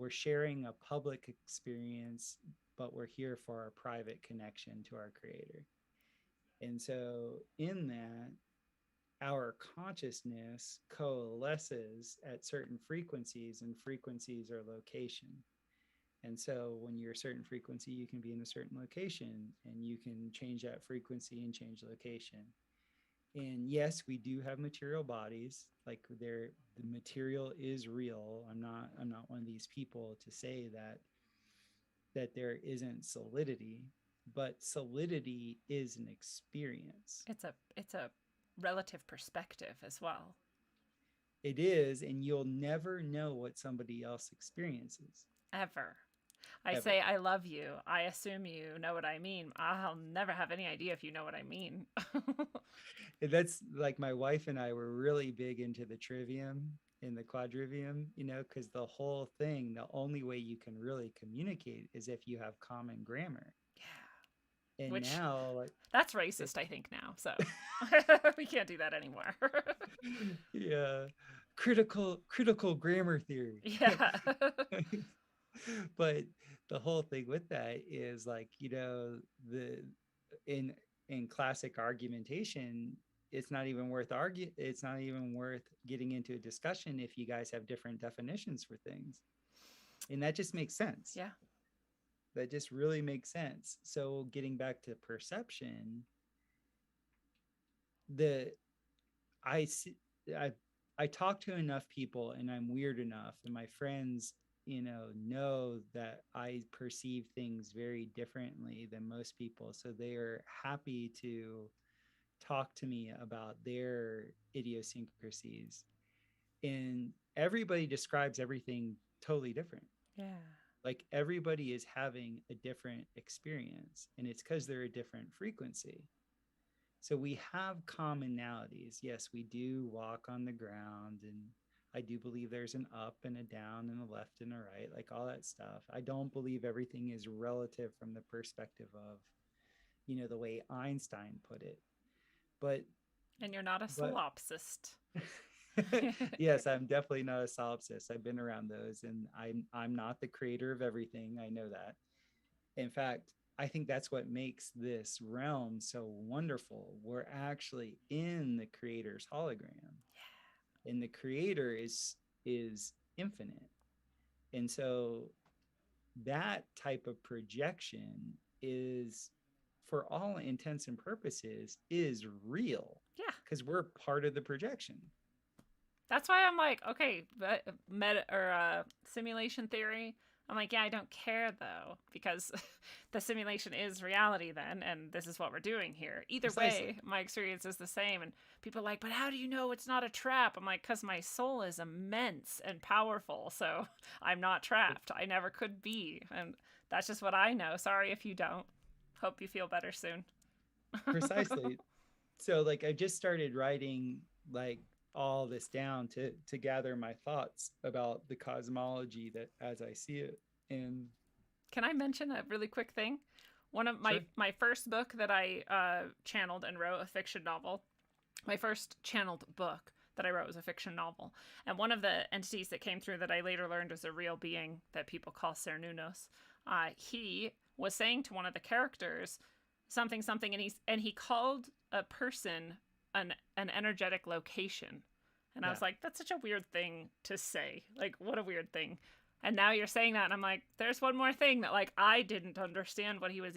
sharing a public experience, but we're here for our private connection to our creator. And so in that, our consciousness coalesces at certain frequencies, and frequencies are location. And so when you're a certain frequency, you can be in a certain location, and you can change that frequency and change location. And yes, we do have material bodies. Like the material is real. I'm not one of these people to say that there isn't solidity, but solidity is an experience. It's a relative perspective as well. It is, and you'll never know what somebody else experiences. Ever. I say I love you. I assume you know what I mean. I'll never have any idea if you know what I mean. That's like my wife and I were really big into the trivium and the quadrivium, because the whole thing, the only way you can really communicate is if you have common grammar. Yeah. And which, now that's racist, I think now. So we can't do that anymore. Yeah. Critical grammar theory. Yeah. But the whole thing with that is like, in classic argumentation, it's not even worth getting into a discussion if you guys have different definitions for things. And that just makes sense. Yeah. That just really makes sense. So getting back to perception, I talk to enough people, and I'm weird enough, and my friends know that I perceive things very differently than most people, so they are happy to talk to me about their idiosyncrasies. And everybody describes everything totally different. Yeah. Like everybody is having a different experience, and it's because they're a different frequency. So we have commonalities. Yes, we do walk on the ground, and I do believe there's an up and a down and a left and a right, like all that stuff. I don't believe everything is relative from the perspective of, the way Einstein put it. And you're not a solipsist. Yes, I'm definitely not a solipsist. I've been around those, and I'm not the creator of everything. I know that. In fact, I think that's what makes this realm so wonderful. We're actually in the creator's hologram. Yeah. And the creator is infinite. And so that type of projection is, for all intents and purposes, is real. Yeah. Because we're part of the projection. That's why I'm like, okay, simulation theory. I'm like, yeah, I don't care though, because the simulation is reality then, and this is what we're doing here. Either way, my experience is the same. And people are like, but how do you know it's not a trap? I'm like, because my soul is immense and powerful, so I'm not trapped. I never could be. And that's just what I know. Sorry if you don't. Hope you feel better soon. Precisely. So like I just started writing like all this down to gather my thoughts about the cosmology that as I see it. And can I mention a really quick thing? One of my first book that I channeled and wrote, a fiction novel. My first channeled book that I wrote was a fiction novel. And one of the entities that came through that I later learned was a real being that people call Cernunnos. He was saying to one of the characters something, and he called a person an energetic location. And I was like, that's such a weird thing to say. Like, what a weird thing. And now you're saying that, and I'm like, there's one more thing that, like, I didn't understand what was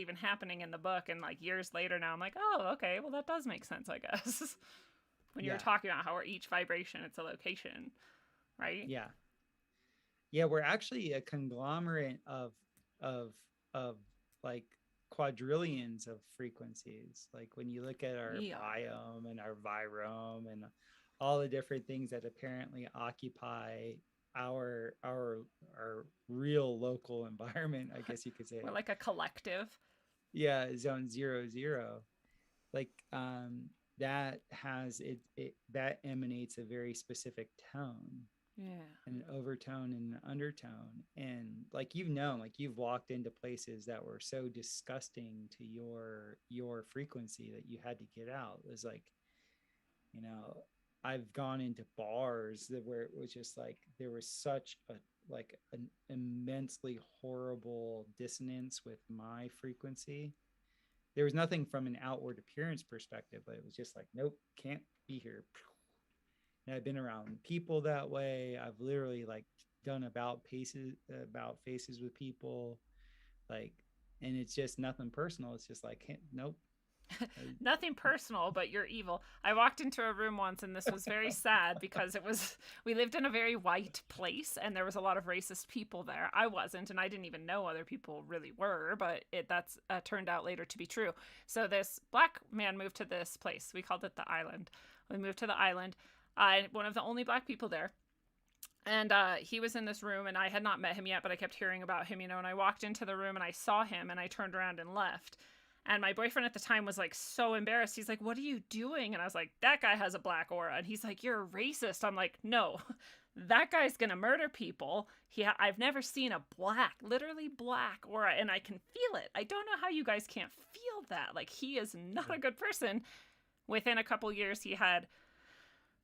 even happening in the book. And, like, years later now, I'm like, oh, okay, well, that does make sense, I guess. When you're talking about how we're each vibration, it's a location, right? Yeah. Yeah, we're actually a conglomerate of like quadrillions of frequencies. Like when you look at our biome and our virome and all the different things that apparently occupy our real local environment, I guess you could say. We're like a collective. Yeah, zone 0, 0. like that has it that emanates a very specific tone, Yeah. an overtone and an undertone. And like, you've known, like, you've walked into places that were so disgusting to your frequency that you had to get out. It was like, you know, I've gone into bars that where it was just like there was such a like an immensely horrible dissonance with my frequency. There was nothing from an outward appearance perspective, but it was just like, nope, can't be here. And I've been around people that way. I've literally like done about faces with people, like, and it's just nothing personal. It's just like, nope. Nothing personal, but you're evil. I walked into a room once and this was very sad because we lived in a very white place and there was a lot of racist people there. I wasn't, and I didn't even know other people really were, but that's turned out later to be true. So this black man moved to this place. We called it the island. We moved to the island. One of the only black people there. And he was in this room and I had not met him yet, but I kept hearing about him, and I walked into the room and I saw him and I turned around and left. And my boyfriend at the time was like so embarrassed. He's like, "What are you doing?" And I was like, "That guy has a black aura." And he's like, "You're a racist." I'm like, "No, that guy's going to murder people. I've never seen a literally black aura, and I can feel it. I don't know how you guys can't feel that. Like, he is not a good person." Within a couple years, he had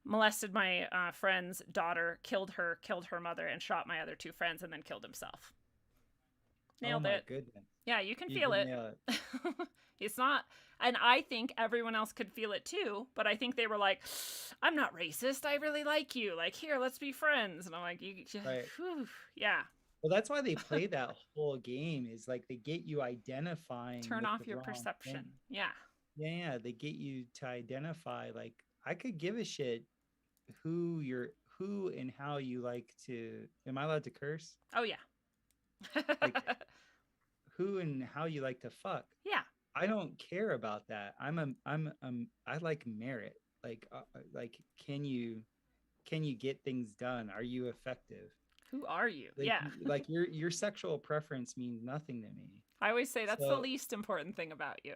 molested my friend's daughter, killed her mother, and shot my other two friends, and then killed himself. Nailed it. Goodness. Yeah, you can feel it. It's not, and I think everyone else could feel it too, but I think they were like, "I'm not racist. I really like you. Like, here, let's be friends." And I'm like, right. Yeah. Well, that's why they play that whole game, is like they get you identifying. Turn off your perception. Thing. Yeah. Yeah, they get you to identify, like, I could give a shit who and how you like to. Am I allowed to curse? Oh yeah. Like, who and how you like to fuck. Yeah. I don't care about that. I like merit. Like, can you get things done? Are you effective? Who are you? Like, yeah. Like, your sexual preference means nothing to me. I always say that's the least important thing about you.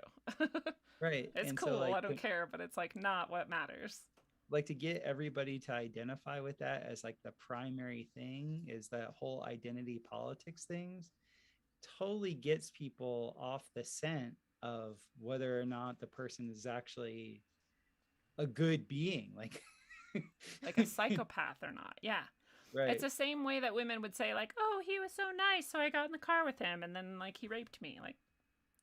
Right. It's and cool. So, like, I don't care, but it's like not what matters. Like, to get everybody to identify with that as like the primary thing, is that whole identity politics things totally gets people off the scent of whether or not the person is actually a good being, like like a psychopath or not. Yeah. Right. It's the same way that women would say, like, "Oh, he was so nice, so I got in the car with him, and then like he raped me." Like,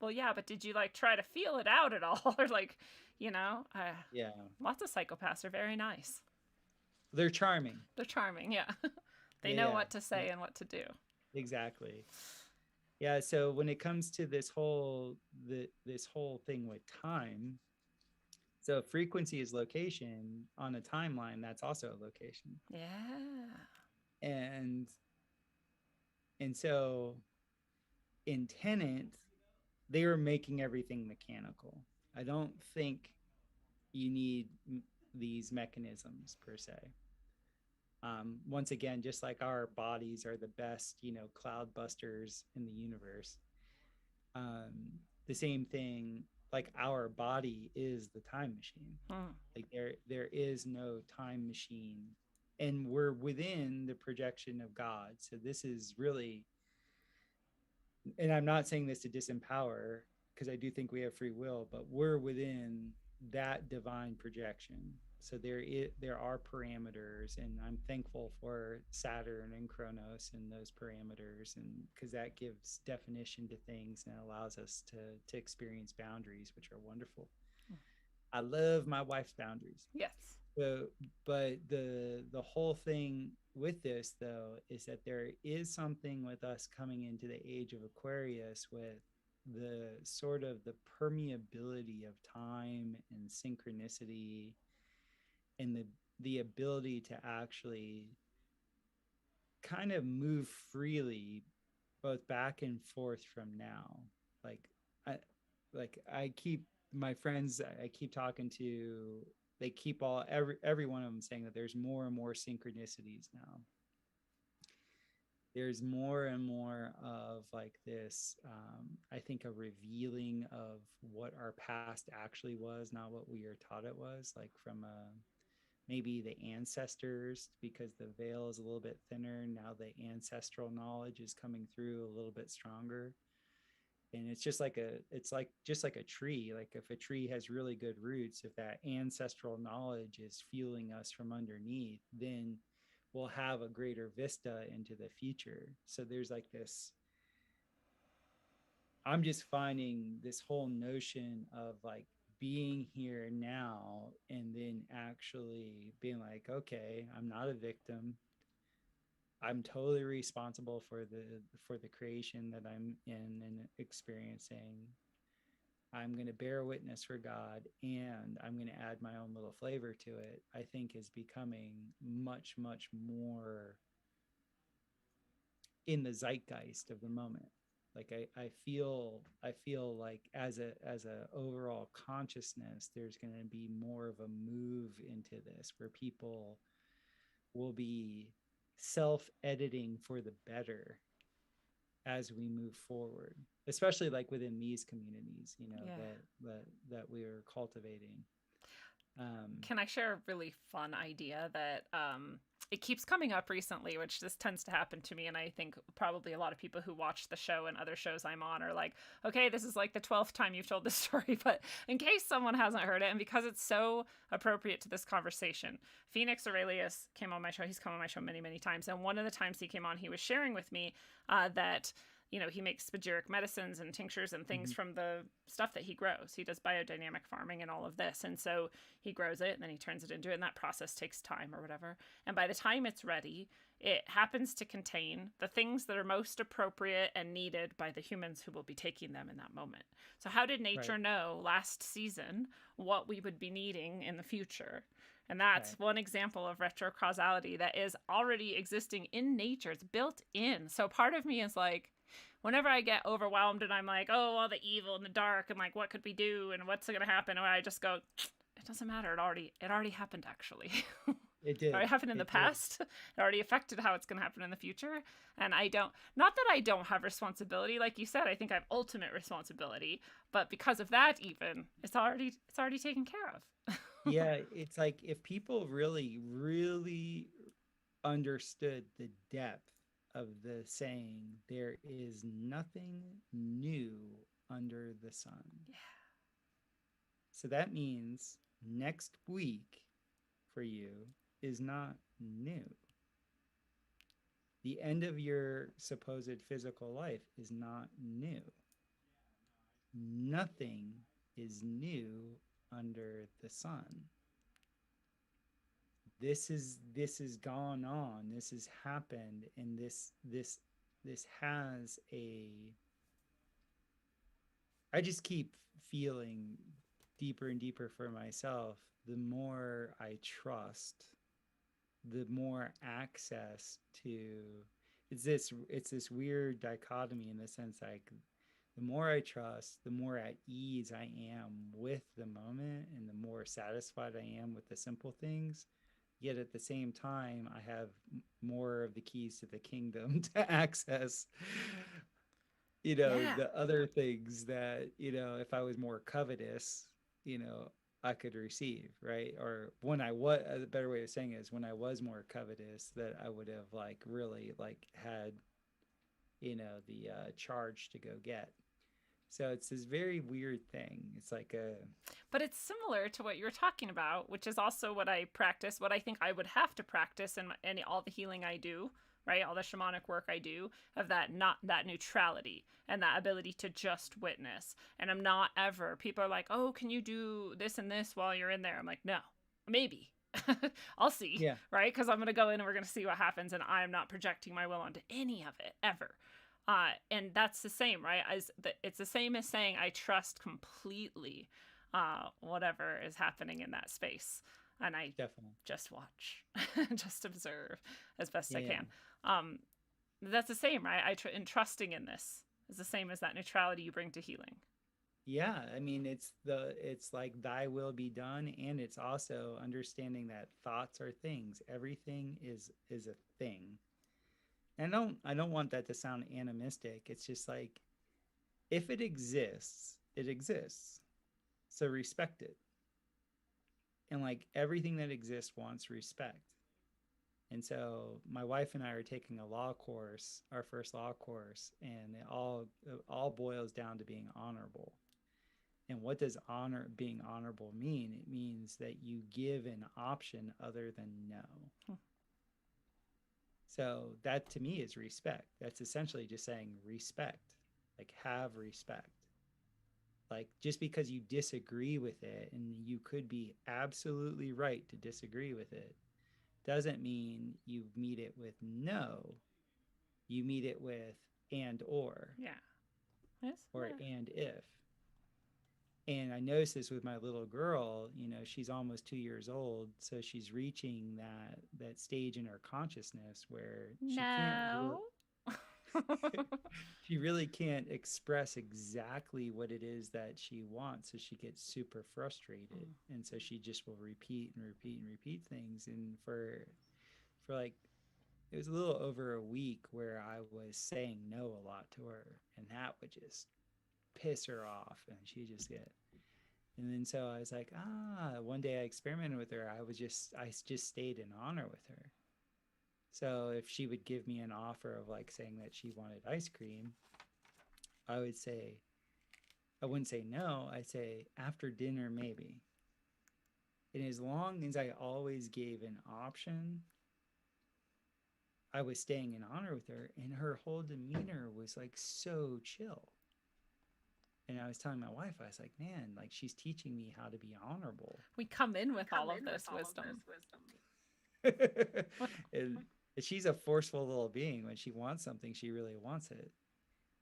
well, yeah, but did you like try to feel it out at all? Or like, yeah. Lots of psychopaths are very nice. They're charming. They're charming, yeah. They know what to say and what to do. Exactly. Yeah, so when it comes to this whole thing with time, so frequency is location on a timeline, that's also a location. Yeah. And so in Tenet, they were making everything mechanical. I don't think you need these mechanisms per se. Once again, just like our bodies are the best, cloud busters in the universe, the same thing, like our body is the time machine. Like there is no time machine, and we're within the projection of God. So this is really, and I'm not saying this to disempower, because I do think we have free will, but we're within that divine projection. So there are parameters, and I'm thankful for Saturn and Kronos and those parameters, and because that gives definition to things and allows us to experience boundaries, which are wonderful. I love my wife's boundaries. Yes. But the whole thing with this, though, is that there is something with us coming into the age of Aquarius with the sort of the permeability of time and synchronicity, and the ability to actually kind of move freely both back and forth from now. I keep my friends I keep talking to, they keep every one of them saying that there's more and more synchronicities now. there's more and more of like this, I think, a revealing of what our past actually was, not what we were taught it was, like from maybe the ancestors, because the veil is a little bit thinner. Now the ancestral knowledge is coming through a little bit stronger. And it's just like a tree. Like if a tree has really good roots, if that ancestral knowledge is fueling us from underneath, then we'll have a greater vista into the future. So there's like this, I'm just finding this whole notion of like being here now and then actually being like, okay, I'm not a victim. I'm totally responsible for the creation that I'm in and experiencing. I'm going to bear witness for God, and I'm going to add my own little flavor to it, I think is becoming much, much more in the zeitgeist of the moment. Like I feel like as a overall consciousness, there's going to be more of a move into this where people will be self-editing for the better as we move forward, especially like within these communities, you know, that we are cultivating. Can I share a really fun idea that it keeps coming up recently, which this tends to happen to me, and I think probably a lot of people who watch the show and other shows I'm on are like, okay, this is like the 12th time you've told this story, but in case someone hasn't heard it, and because it's so appropriate to this conversation, Phoenix Aurelius came on my show. He's come on my show many, many times, and one of the times he came on, he was sharing with me that he makes spagyric medicines and tinctures and things from the stuff that he grows. He does biodynamic farming and all of this. And so he grows it and then he turns it into it. And that process takes time or whatever. And by the time it's ready, it happens to contain the things that are most appropriate and needed by the humans who will be taking them in that moment. So how did nature know last season what we would be needing in the future? And that's one example of retrocausality that is already existing in nature. It's built in. So part of me is like, whenever I get overwhelmed and I'm like, oh, all the evil and the dark and like, what could we do and what's going to happen? And I just go, it doesn't matter. It already happened, actually. It did. It already happened in the past. It already affected how it's going to happen in the future. And not that I don't have responsibility. Like you said, I think I have ultimate responsibility, but because of that, even it's already taken care of. Yeah. It's like, if people really, really understood the depth of the saying, there is nothing new under the sun. Yeah. So that means next week for you is not new. The end of your supposed physical life is not new. Nothing is new under the sun. This has gone on, this has happened, and this has I just keep feeling deeper and deeper for myself. The more I trust, the more access to, it's this weird dichotomy in the sense, like, the more I trust, the more at ease I am with the moment and the more satisfied I am with the simple things. Yet at the same time, I have more of the keys to the kingdom to access, the other things that, if I was more covetous, I could receive, right? Or when I was, a better way of saying it is, when I was more covetous, that I would have like really like had, the charge to go get. So it's this very weird thing. It's like But it's similar to what you're talking about, which is also what I practice, what I think I would have to practice in all the healing I do, right? All the shamanic work I do, of that neutrality and that ability to just witness. And I'm not ever, people are like, oh, can you do this and this while you're in there? I'm like, no, maybe. I'll see, right? Because I'm going to go in and we're going to see what happens, and I'm not projecting my will onto any of it, ever. And that's the same, right? It's the same as saying I trust completely whatever is happening in that space. And I just watch, just observe as best I can. That's the same, right? In trusting in this is the same as that neutrality you bring to healing. Yeah, I mean, it's like thy will be done, and it's also understanding that thoughts are things. Everything is a thing. And I don't want that to sound animistic. It's just like, if it exists, it exists. So respect it. And like everything that exists wants respect. And so my wife and I are taking a law course, our first law course, and it all boils down to being honorable. And what does being honorable mean? It means that you give an option other than no. So that to me is respect. That's essentially just saying respect, like have respect. Like just because you disagree with it, and you could be absolutely right to disagree with it, doesn't mean you meet it with no. You meet it with and or. Yeah. Yes. Or and if. And I noticed this with my little girl. You know, she's almost 2 years old, so she's reaching that stage in her consciousness where she really can't express exactly what it is that she wants, so she gets super frustrated. And so she just will repeat and repeat and repeat things. And for like, it was a little over a week where I was saying no a lot to her, and that would just piss her off, and she just get. And then so I was like, one day I experimented with her. I just stayed in honor with her. So if she would give me an offer of like saying that she wanted ice cream, I wouldn't say no. I'd say after dinner, maybe. And as long as I always gave an option, I was staying in honor with her, and her whole demeanor was like so chill. And I was telling my wife, I was like, man, like she's teaching me how to be honorable. We come in with all of this wisdom. And she's a forceful little being. When she wants something, she really wants it.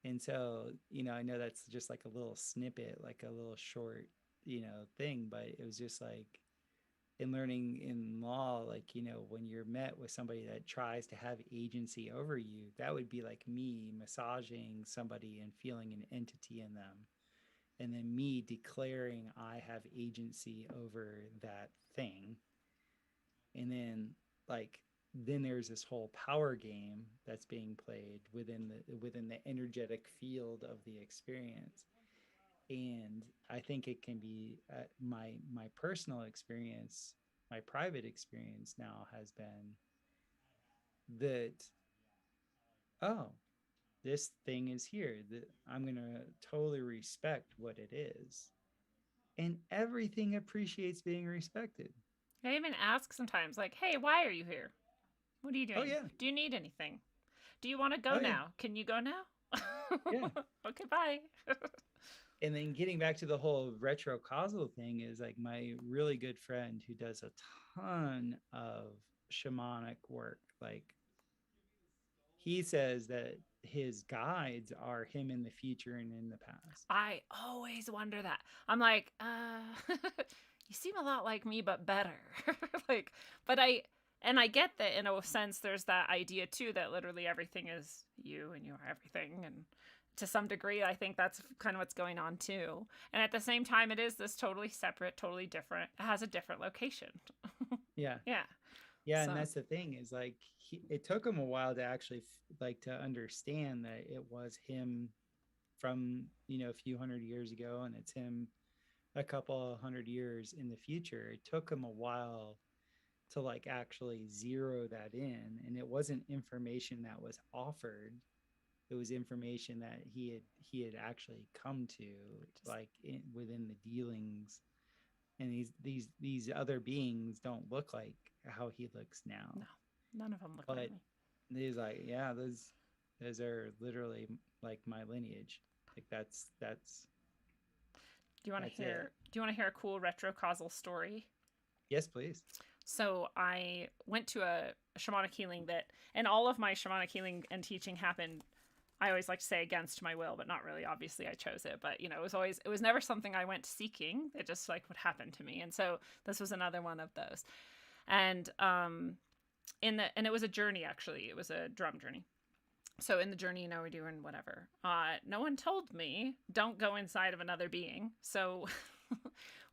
And so, you know, I know that's just like a little snippet, like a little short, you know, thing, but it was just like in learning in law, like, you know, when you're met with somebody that tries to have agency over you, that would be like me massaging somebody and feeling an entity in them. And then me declaring I have agency over that thing. And then like, then there's this whole power game that's being played within the energetic field of the experience. And I think it can be my personal experience, my private experience now has been that, oh, this thing is here, that I'm going to totally respect what it is. And everything appreciates being respected. I even ask sometimes, like, hey, why are you here? What are you doing? Oh, yeah. Do you need anything? Do you want to go now? Yeah. Can you go now? Yeah. Okay, bye. And then getting back to the whole retrocausal thing is like my really good friend who does a ton of shamanic work. Like he says that his guides are him in the future and in the past. I always wonder that. I'm like, you seem a lot like me, but better. Like, but I get that in a sense, there's that idea too, that literally everything is you and you are everything. And to some degree, I think that's kind of what's going on too. And at the same time, it is this totally separate, totally different. It has a different location. Yeah. Yeah. Yeah. So. And that's the thing is like, it took him a while to actually like to understand that it was him from, you know, a few hundred years ago, and it's him a couple of 100 years in the future. It took him a while to like actually zero that in. And it wasn't information that was offered. It was information that he had actually come to, like within the dealings. And these other beings don't look like how he looks now. No, none of them look like me. He's like, yeah, those are literally like my lineage. Like that's. Do you want to hear? Do you want to hear a cool retrocausal story? Yes, please. So I went to a shamanic healing and all of my shamanic healing and teaching happened, I always like to say against my will, but not really. Obviously I chose it, but you know, it was never something I went seeking. It just like would happen to me. And so this was another one of those. And it was a journey, actually. It was a drum journey. So in the journey, you know, we're doing whatever. No one told me, don't go inside of another being. So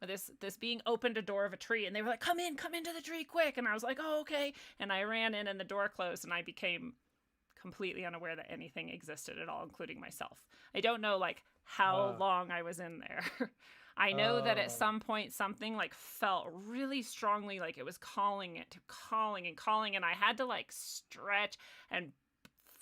this being opened a door of a tree, and they were like, come into the tree quick. And I was like, oh, okay. And I ran in, and the door closed, and I became completely unaware that anything existed at all, including myself. I don't know like how long I was in there. I know that at some point something like felt really strongly like it was calling it to calling and calling, and I had to like stretch and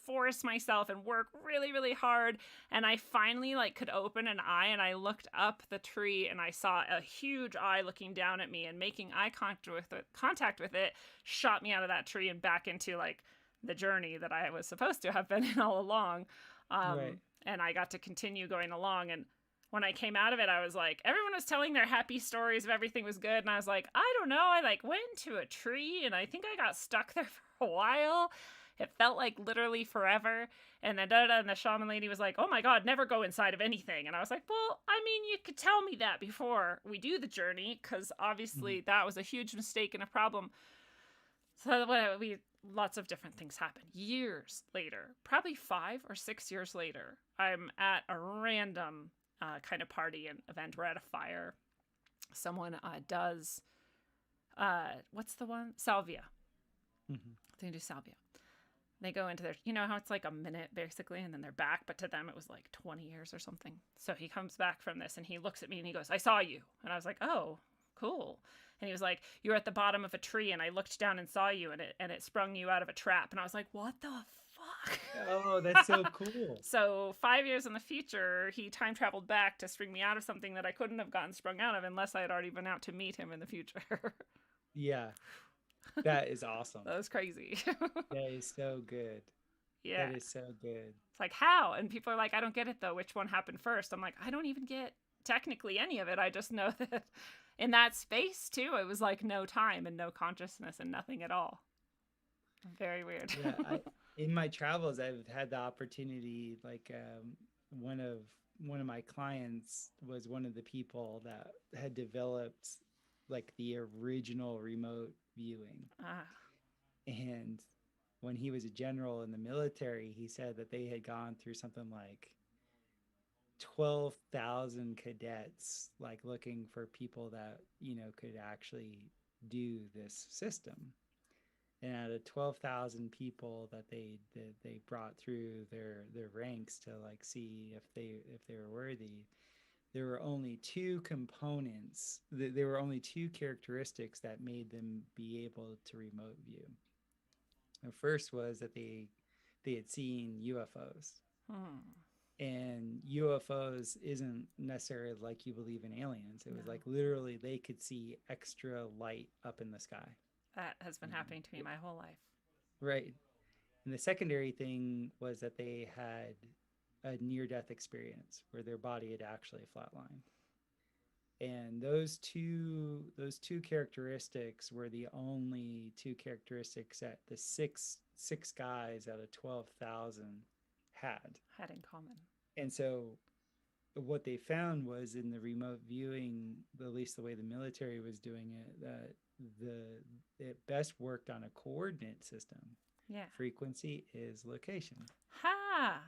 force myself and work really, really hard. And I finally like could open an eye, and I looked up the tree and I saw a huge eye looking down at me, and making eye contact with it shot me out of that tree and back into like the journey that I was supposed to have been in all along. Right. And I got to continue going along. And when I came out of it, I was like, everyone was telling their happy stories of everything was good. And I was like, I don't know. I like went into a tree and I think I got stuck there for a while. It felt like literally forever. And then and the shaman lady was like, oh my God, never go inside of anything. And I was like, well, I mean, you could tell me that before we do the journey, because obviously that was a huge mistake and a problem. So lots of different things happened. Years later, probably 5 or 6 years later, I'm at a random kind of party and event. We're at a fire. Someone does, what's the one? Salvia. They do salvia. They go into their, you know how it's like a minute basically, and then they're back, but to them it was like 20 years or something. So he comes back from this and he looks at me and he goes, I saw you. And I was like, oh, cool. And he was like, you were at the bottom of a tree and I looked down and saw you, and it sprung you out of a trap. And I was like, what the fuck? Oh, that's so cool. So 5 years in the future, he time traveled back to spring me out of something that I couldn't have gotten sprung out of unless I had already been out to meet him in the future. Yeah. That is awesome. That was crazy. That is so good. Yeah. That is so good. It's like, how? And people are like, I don't get it though. Which one happened first? I'm like, I don't even get technically any of it. I just know that in that space too, it was like no time and no consciousness and nothing at all. Very weird. Yeah, in my travels, I've had the opportunity, like one of my clients was one of the people that had developed like the original remote viewing. And when he was a general in the military, he said that they had gone through something like 12,000 cadets, like looking for people that, you know, could actually do this system. And out of 12,000 people that they brought through their ranks to like see if they were worthy, there were only two components. There were only two characteristics that made them be able to remote view. The first was that they had seen UFOs. And UFOs isn't necessarily like you believe in aliens. It was like literally they could see extra light up in the sky. That has been happening to me my whole life. Right. And the secondary thing was that they had a near-death experience where their body had actually flatlined. And those two characteristics were the only two characteristics that the six guys out of 12,000 had in common. And so what they found was in the remote viewing, at least the way the military was doing it, that it best worked on a coordinate system. Yeah. Frequency is location. Ha!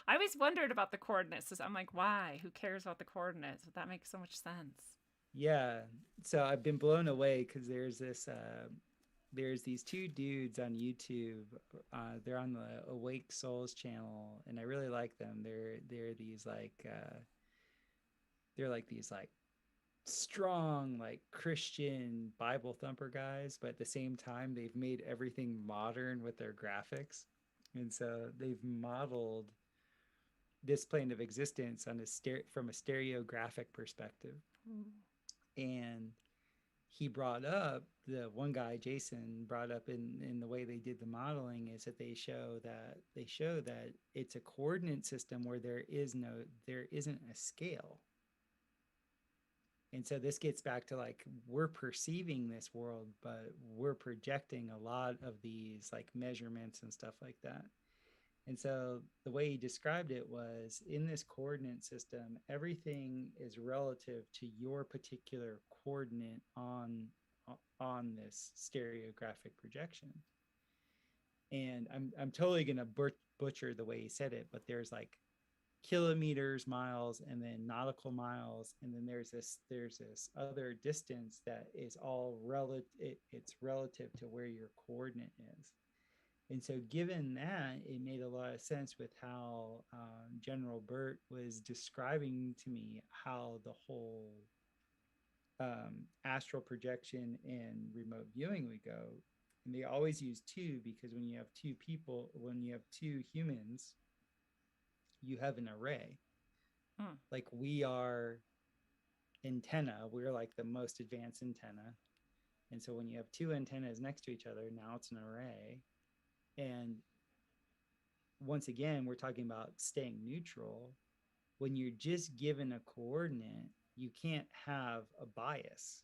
I always wondered about the coordinates. I'm like, why? Who cares about the coordinates? But that makes so much sense. Yeah. So I've been blown away because there's these two dudes on YouTube. They're on the Awake Souls channel, and I really like them. They're these like strong like Christian Bible thumper guys, but at the same time they've made everything modern with their graphics. And so they've modeled this plane of existence on from a stereographic perspective. And he brought up, the one guy, Jason, brought up in the way they did the modeling is that they show that it's a coordinate system where there isn't a scale. And so this gets back to like, we're perceiving this world, but we're projecting a lot of these like measurements and stuff like that. And so the way he described it was, in this coordinate system, everything is relative to your particular coordinate on this stereographic projection. And I'm totally going to butcher the way he said it, but there's like kilometers, miles, and then nautical miles, and then there's this other distance that is all relative. It's relative to where your coordinate is. And so given that, it made a lot of sense with how General Burt was describing to me how the whole astral projection and remote viewing would go. And they always use two, because when you have two people, when you have two humans, you have an array. Like we are antenna, we're like the most advanced antenna. And so when you have two antennas next to each other, now it's an array. And once again, we're talking about staying neutral. When you're just given a coordinate, you can't have a bias.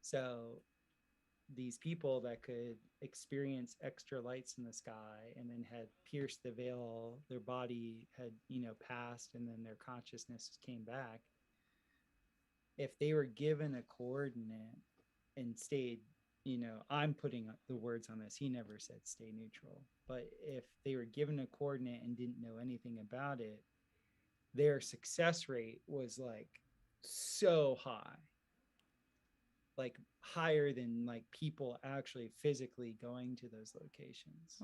So these people that could experience extra lights in the sky and then had pierced the veil, their body had, passed, and then their consciousness came back. If they were given a coordinate and stayed, I'm putting the words on this, he never said stay neutral, but if they were given a coordinate and didn't know anything about it, their success rate was like so high, like higher than like people actually physically going to those locations,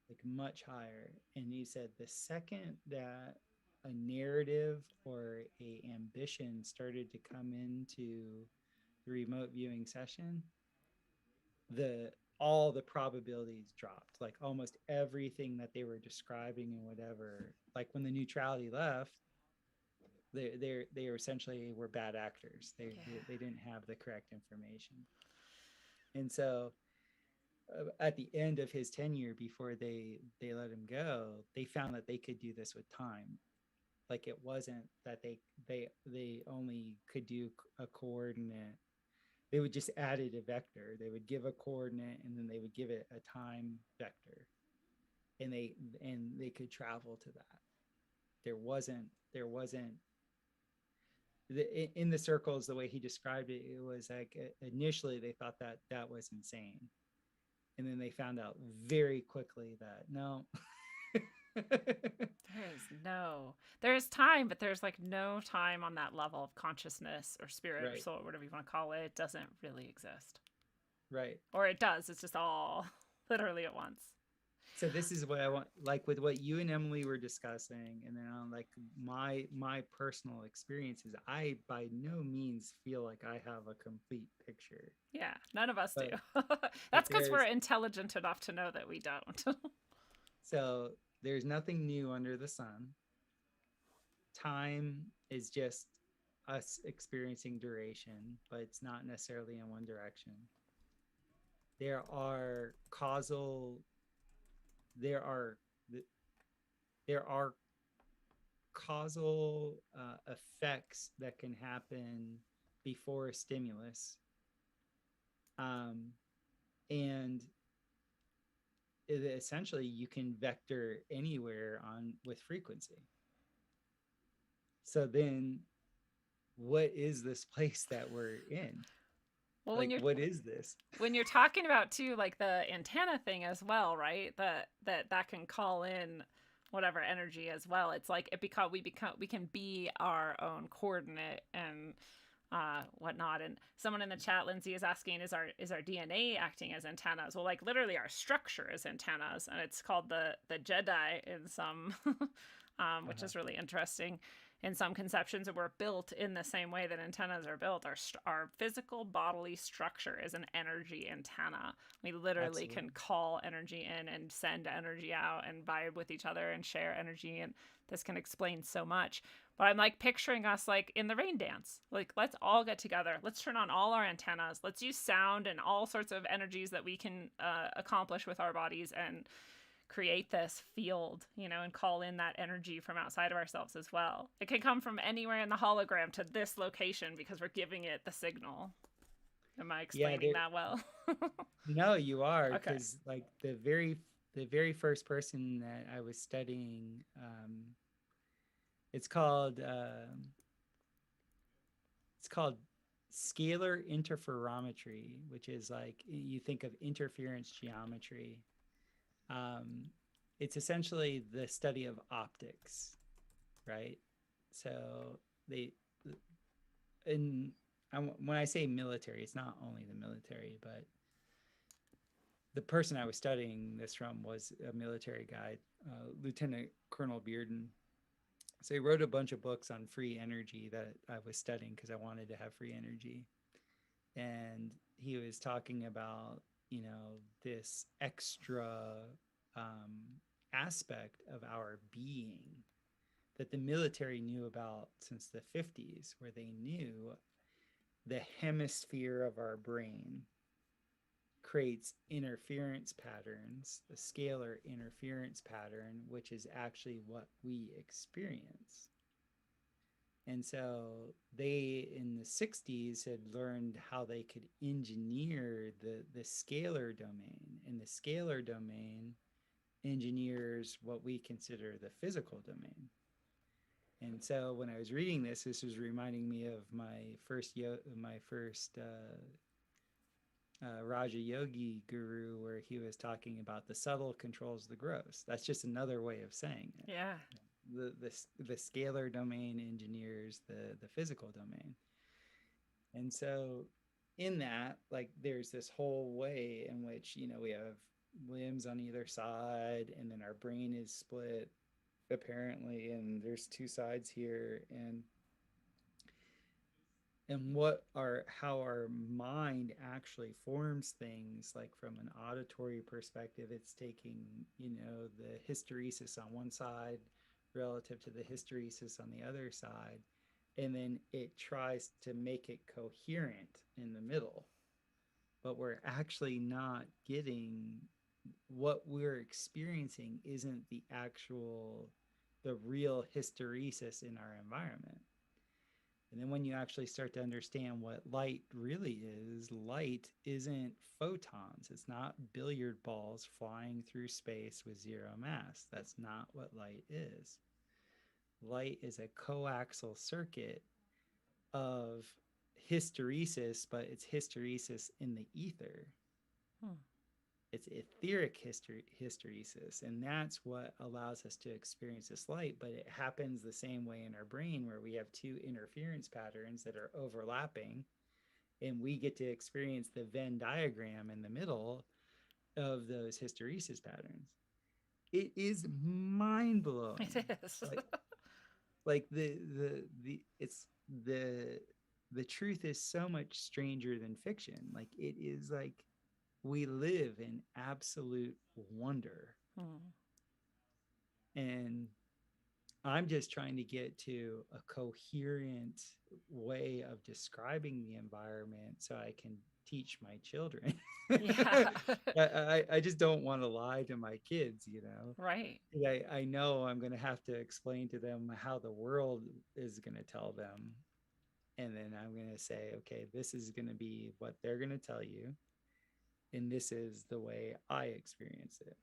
like much higher. And he said the second that a narrative or a ambition started to come into the remote viewing session, all the probabilities dropped. Like almost everything that they were describing and whatever, like when the neutrality left, they essentially were bad actors. They didn't have the correct information. And so at the end of his tenure, before they let him go, they found that they could do this with time. Like it wasn't that they only could do a coordinate. They would just add it a vector. They would give a coordinate and then they would give it a time vector, and they could travel to that. There wasn't in the circles, the way he described it, it was like initially they thought that was insane, and then they found out very quickly that no. There is time, but there's like no time on that level of consciousness or spirit or soul, or whatever you want to call it. It doesn't really exist. Right. Or it does. It's just all literally at once. So this is what I want, like with what you and Emily were discussing, and then on like my personal experiences, I by no means feel like I have a complete picture. Yeah, none of us do. That's because we're intelligent enough to know that we don't. So there's nothing new under the sun. Time is just us experiencing duration, but it's not necessarily in one direction. There are causal effects that can happen before a stimulus, and essentially you can vector anywhere with frequency. So then what is this place that we're in? Well, like, what is this? When you're talking about too, like the antenna thing as well, right? That can call in whatever energy as well. It's like we can be our own coordinate and whatnot. And someone in the chat, Lindsay, is asking, is our DNA acting as antennas? Well, like literally our structure is antennas, and it's called the Jedi in some, which is really interesting. In some conceptions, that we're built in the same way that antennas are built. Our physical bodily structure is an energy antenna. We literally can call energy in and send energy out and vibe with each other and share energy. And this can explain so much. But I'm like picturing us like in the rain dance. Like, let's all get together. Let's turn on all our antennas. Let's use sound and all sorts of energies that we can accomplish with our bodies and create this field, and call in that energy from outside of ourselves as well. It can come from anywhere in the hologram to this location because we're giving it the signal. Am I explaining that well? No, you are, because like the very first person that I was studying, it's called Scalar Interferometry, which is like, you think of interference geometry. It's essentially the study of optics, right? So when I say military, it's not only the military, but the person I was studying this from was a military guy, Lieutenant Colonel Bearden. So he wrote a bunch of books on free energy that I was studying because I wanted to have free energy. And he was talking about, this extra aspect of our being that the military knew about since the 50s, where they knew the hemisphere of our brain creates interference patterns, the scalar interference pattern, which is actually what we experience. And so they, in the 60s, had learned how they could engineer the scalar domain. And the scalar domain engineers what we consider the physical domain. And so when I was reading this was reminding me of my first Raja Yogi guru, where he was talking about the subtle controls the gross. That's just another way of saying it. Yeah. The scalar domain engineers the physical domain. And so in that, like, there's this whole way in which, we have limbs on either side, and then our brain is split apparently, and there's two sides here, and how our mind actually forms things. Like from an auditory perspective, it's taking, the hysteresis on one side relative to the hysteresis on the other side, and then it tries to make it coherent in the middle. But we're actually not getting what we're experiencing isn't the real hysteresis in our environment. And then when you actually start to understand what light really is, light isn't photons. It's not billiard balls flying through space with zero mass. That's not what light is. Light is a coaxial circuit of hysteresis, but it's hysteresis in the ether. It's etheric hysteresis, and that's what allows us to experience this light. But it happens the same way in our brain, where we have two interference patterns that are overlapping, and we get to experience the Venn diagram in the middle of those hysteresis patterns. It is mind-blowing. It is. like the truth is so much stranger than fiction. Like, it is like we live in absolute wonder. And I'm just trying to get to a coherent way of describing the environment so I can teach my children. Yeah. I just don't want to lie to my kids, Right. I know I'm going to have to explain to them how the world is going to tell them. And then I'm going to say, okay, this is going to be what they're going to tell you. And this is the way I experience it.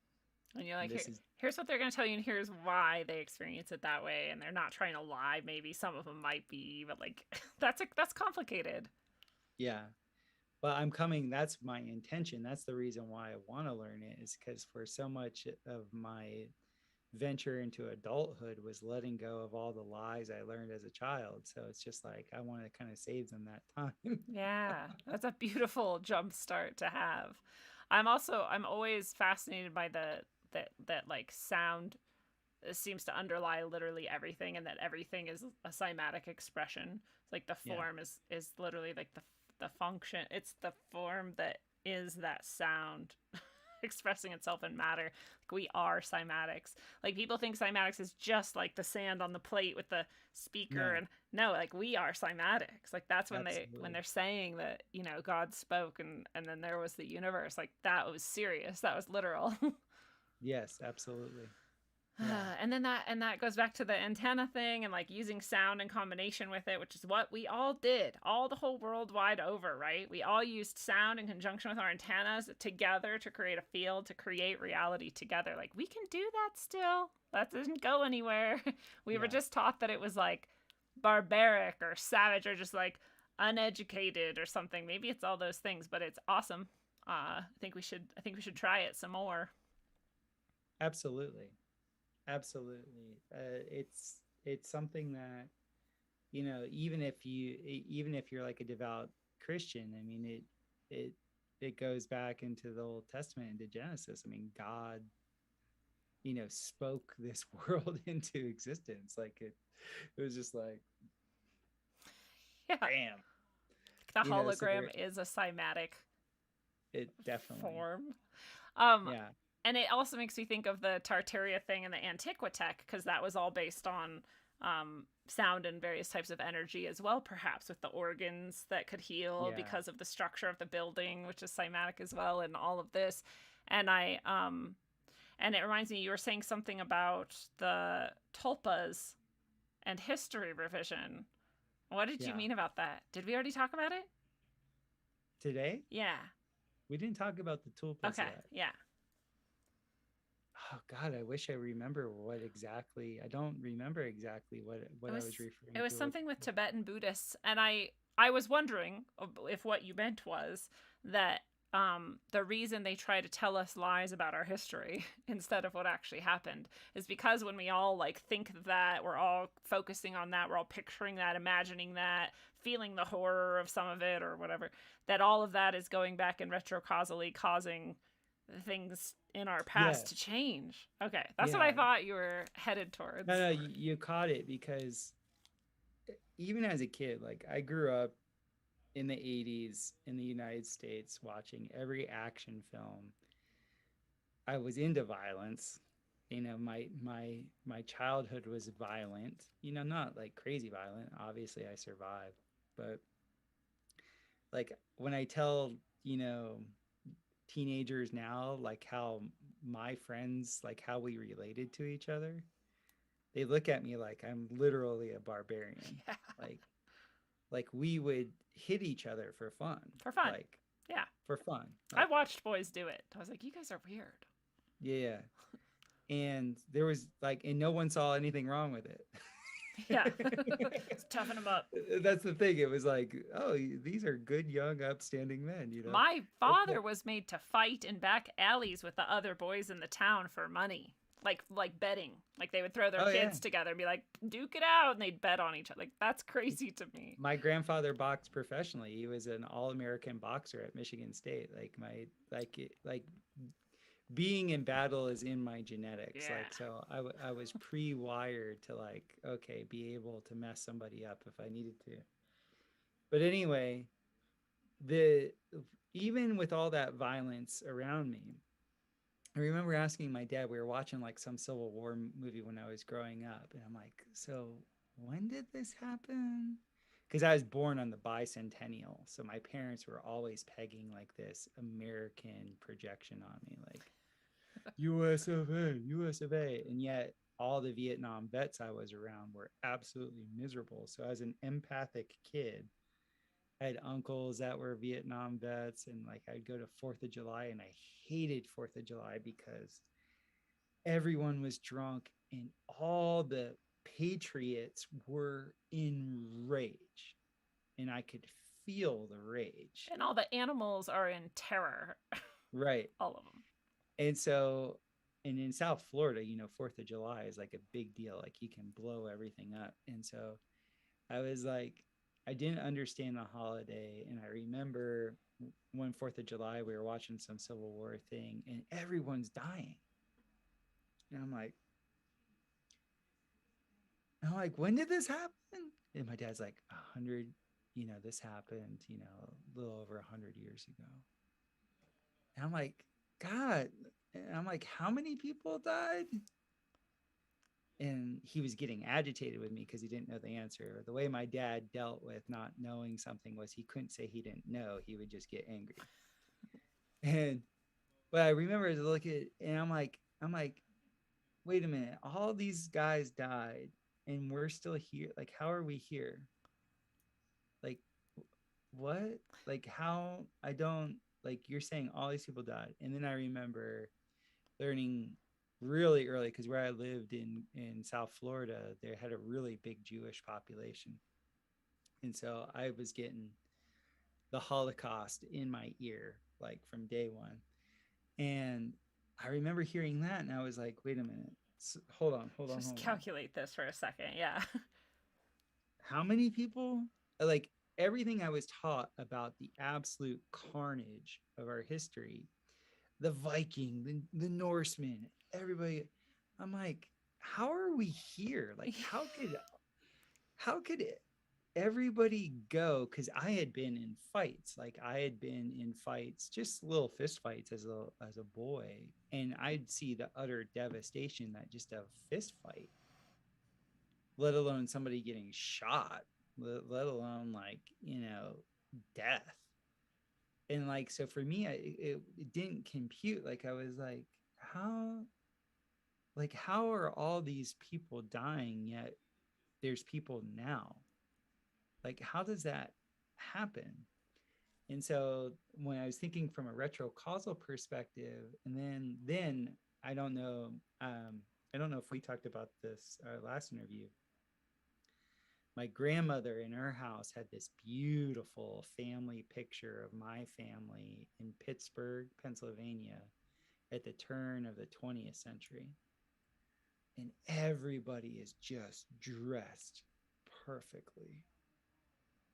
And you're like, here's what they're going to tell you, and here's why they experience it that way. And they're not trying to lie. Maybe some of them might be, but like, that's complicated. Yeah. But that's my intention. That's the reason why I want to learn it, is because for so much of my venture into adulthood was letting go of all the lies I learned as a child. So it's just like, I want to kind of save them that time. Yeah, that's a beautiful jump start to have. I'm always fascinated by that like sound seems to underlie literally everything, and that everything is a cymatic expression. It's like the form is literally like the function. It's the form that is that sound expressing itself in matter. Like, we are cymatics. Like, people think cymatics is just like the sand on the plate with the speaker, and no, like, we are cymatics. Like, that's when they're saying that, God spoke and then there was the universe. Like, that was serious. That was literal. Yes, absolutely. Yeah. And then that goes back to the antenna thing, and like using sound in combination with it, which is what we all did, all the whole world wide over, right? We all used sound in conjunction with our antennas together to create a field, to create reality together. Like, we can do that still. That doesn't go anywhere. We were just taught that it was like barbaric or savage or just like uneducated or something. Maybe it's all those things, but it's awesome. I think we should try it some more. Absolutely. It's something that, even if you're like a devout Christian, I mean, it goes back into the Old Testament, into Genesis. I mean, God, spoke this world into existence. Like it was just like, Yeah. bam. The So hologram is a cymatic it definitely form. Yeah. And it also makes me think of the Tartaria thing in the Antiquitech, because that was all based on sound and various types of energy as well, perhaps with the organs that could heal because of the structure of the building, which is cymatic as well, and all of this. And and it reminds me, you were saying something about the tulpas and history revision. What did you mean about that? Did we already talk about it? Today? Yeah. We didn't talk about the tulpas yet. Yeah. Oh God, I wish I remember what exactly. I don't remember exactly what I was referring to. It was something with Tibetan Buddhists, and I was wondering if what you meant was that the reason they try to tell us lies about our history instead of what actually happened is because when we all like think that, we're all focusing on that, we're all picturing that, imagining that, feeling the horror of some of it or whatever, that all of that is going back and retrocausally causing things in our past to change. Okay, that's what I thought you were headed towards. No, you caught it, because even as a kid, like I grew up in the 80s in the United States watching every action film. I was into violence. My childhood was violent, not like crazy violent. Obviously I survived, but like when I tell, teenagers now, like how my friends, like how we related to each other, they look at me like I'm literally a barbarian. Like we would hit each other for fun. For fun. I watched boys do it. I was like, you guys are weird. Yeah. And there was like, and no one saw anything wrong with it. Just toughen them up. That's the thing. It was like, oh, these are good, young, upstanding men. My father was made to fight in back alleys with the other boys in the town for money. Like betting. Like they would throw their kids together and be like, duke it out, and they'd bet on each other. Like that's crazy to me. My grandfather boxed professionally. He was an all-American boxer at Michigan State. Like being in battle is in my genetics. Like so I was pre-wired to like, okay, be able to mess somebody up if I needed to. But anyway, even with all that violence around me, I remember asking my dad, we were watching like some Civil War movie when I was growing up. And I'm like, so when did this happen? Because I was born on the bicentennial. So my parents were always pegging like this American projection on me, like US of A, US of A. And yet all the Vietnam vets I was around were absolutely miserable. So as an empathic kid, I had uncles that were Vietnam vets, and like I'd go to 4th of July, and I hated 4th of July because everyone was drunk and all the patriots were enraged, and I could feel the rage. And all the animals are in terror. Right. All of them. And so, and in South Florida, 4th of July is like a big deal. Like you can blow everything up. And so I was like, I didn't understand the holiday. And I remember one 4th of July, we were watching some Civil War thing and everyone's dying. And I'm like, when did this happen? And my dad's like, 100, this happened, a little over 100 years ago. And I'm like, God, and I'm like, how many people died? And he was getting agitated with me because he didn't know the answer. The way my dad dealt with not knowing something was he couldn't say he didn't know. He would just get angry. But I remember to look at, and I'm like, wait a minute, all these guys died and we're still here. Like, how are we here? Like, what? Like, how? I don't, like, you're saying all these people died. And then I remember learning really early, because where I lived in South Florida, they had a really big Jewish population. And so I was getting the Holocaust in my ear, like from day one. And I remember hearing that and I was like, wait a minute, hold on. Just calculate this for a second. Yeah. How many people? Like, everything I was taught about the absolute carnage of our history, the Viking, the Norsemen, everybody, I'm like, how are we here? Like, how could everybody go? Because I had been in fights, like I had been in fights, just little fist fights as a boy, and I'd see the utter devastation that just a fist fight, let alone somebody getting shot, let alone like, death. And like, so for me, it didn't compute. Like I was how like how are all these people dying yet there's people now? Like, how does that happen? And so when I was thinking from a retrocausal perspective, and then I don't know, I don't know if we talked about this last interview. My grandmother in her house had this beautiful family picture of my family in Pittsburgh, Pennsylvania, at the turn of the 20th century. And everybody is just dressed perfectly.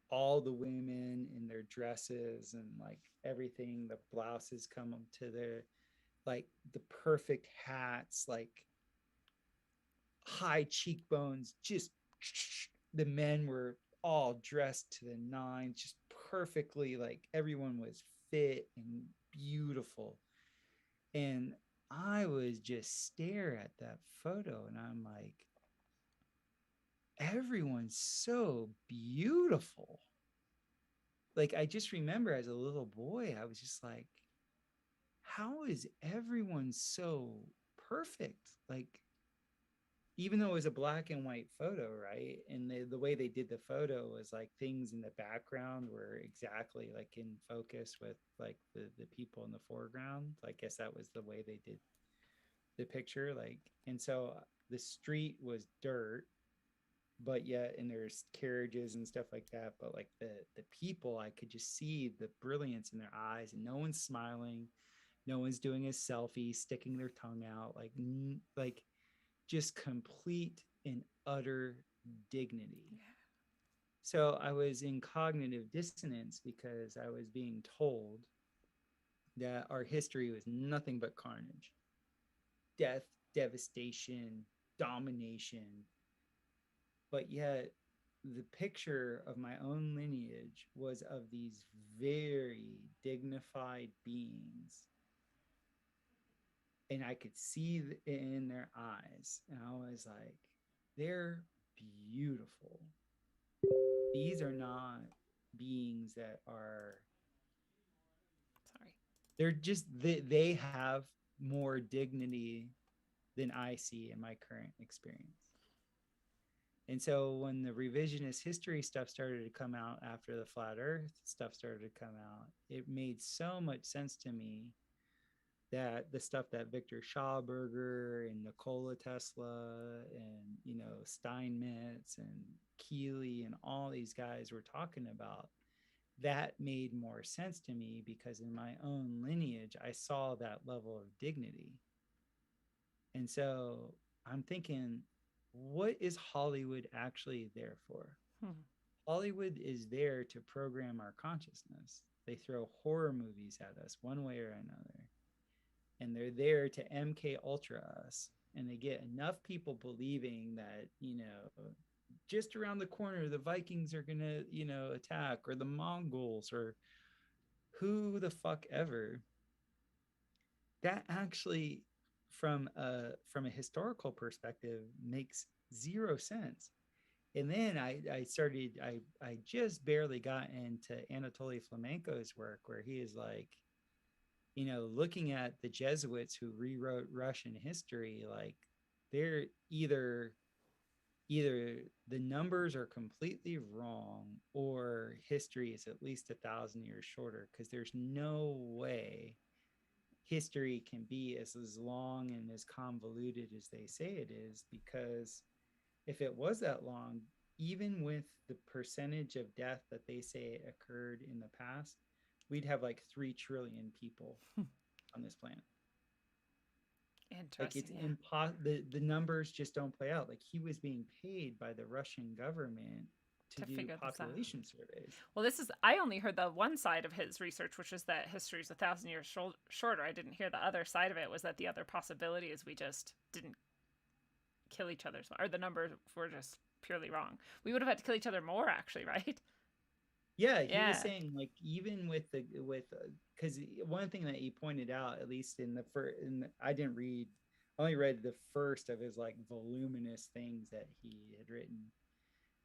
All the women in their dresses and like everything, the blouses come up to their, like the perfect hats, like high cheekbones, just the men were all dressed to the nines, just perfectly, like everyone was fit and beautiful. And I was just stare at that photo and I'm like, everyone's so beautiful. Like I just remember as a little boy, I was just like, how is everyone so perfect? Like, even though it was a black and white photo, right? And the way they did the photo was like things in the background were exactly like in focus with like the people in the foreground. I guess that was the way they did the picture. Like, and so the street was dirt, but yet, and there's carriages and stuff like that. But like the people, I could just see the brilliance in their eyes, and no one's smiling, no one's doing a selfie, sticking their tongue out, like just complete and utter dignity. Yeah. So I was in cognitive dissonance because I was being told that our history was nothing but carnage, death, devastation, domination. But yet the picture of my own lineage was of these very dignified beings, and I could see it in their eyes, and I was like, they're beautiful. These are not beings that are, Sorry. they're just, they have more dignity than I see in my current experience. And so when the revisionist history stuff started to come out after the flat earth stuff started to come out, it made so much sense to me that the stuff that Victor Schauberger and Nikola Tesla and, Steinmetz and Keeley and all these guys were talking about, that made more sense to me because in my own lineage, I saw that level of dignity. And so I'm thinking, what is Hollywood actually there for? Hollywood is there to program our consciousness. They throw horror movies at us one way or another. And they're there to MK Ultra us. And they get enough people believing that, just around the corner, the Vikings are going to, attack, or the Mongols, or who the fuck ever. That actually, from a historical perspective, makes zero sense. And then I just barely got into Anatoly Flamenco's work, where he is like, looking at the Jesuits who rewrote Russian history, like they're either the numbers are completely wrong or history is at least 1,000 years shorter, because there's no way history can be as long and as convoluted as they say it is, because if it was that long, even with the percentage of death that they say occurred in the past, we'd have like 3 trillion people on this planet. Like, it's impossible. The numbers just don't play out. Like, he was being paid by the Russian government to do figure this out. population surveys. Well, I only heard the one side of his research, which is that history is 1,000 years shorter. I didn't hear the other side of it, was that the other possibility is we just didn't kill each other, or the numbers were just purely wrong. We would have had to kill each other more, actually, right? Yeah, he was saying, like, even with because one thing that he pointed out, at least in the first, I only read the first of his like voluminous things that he had written,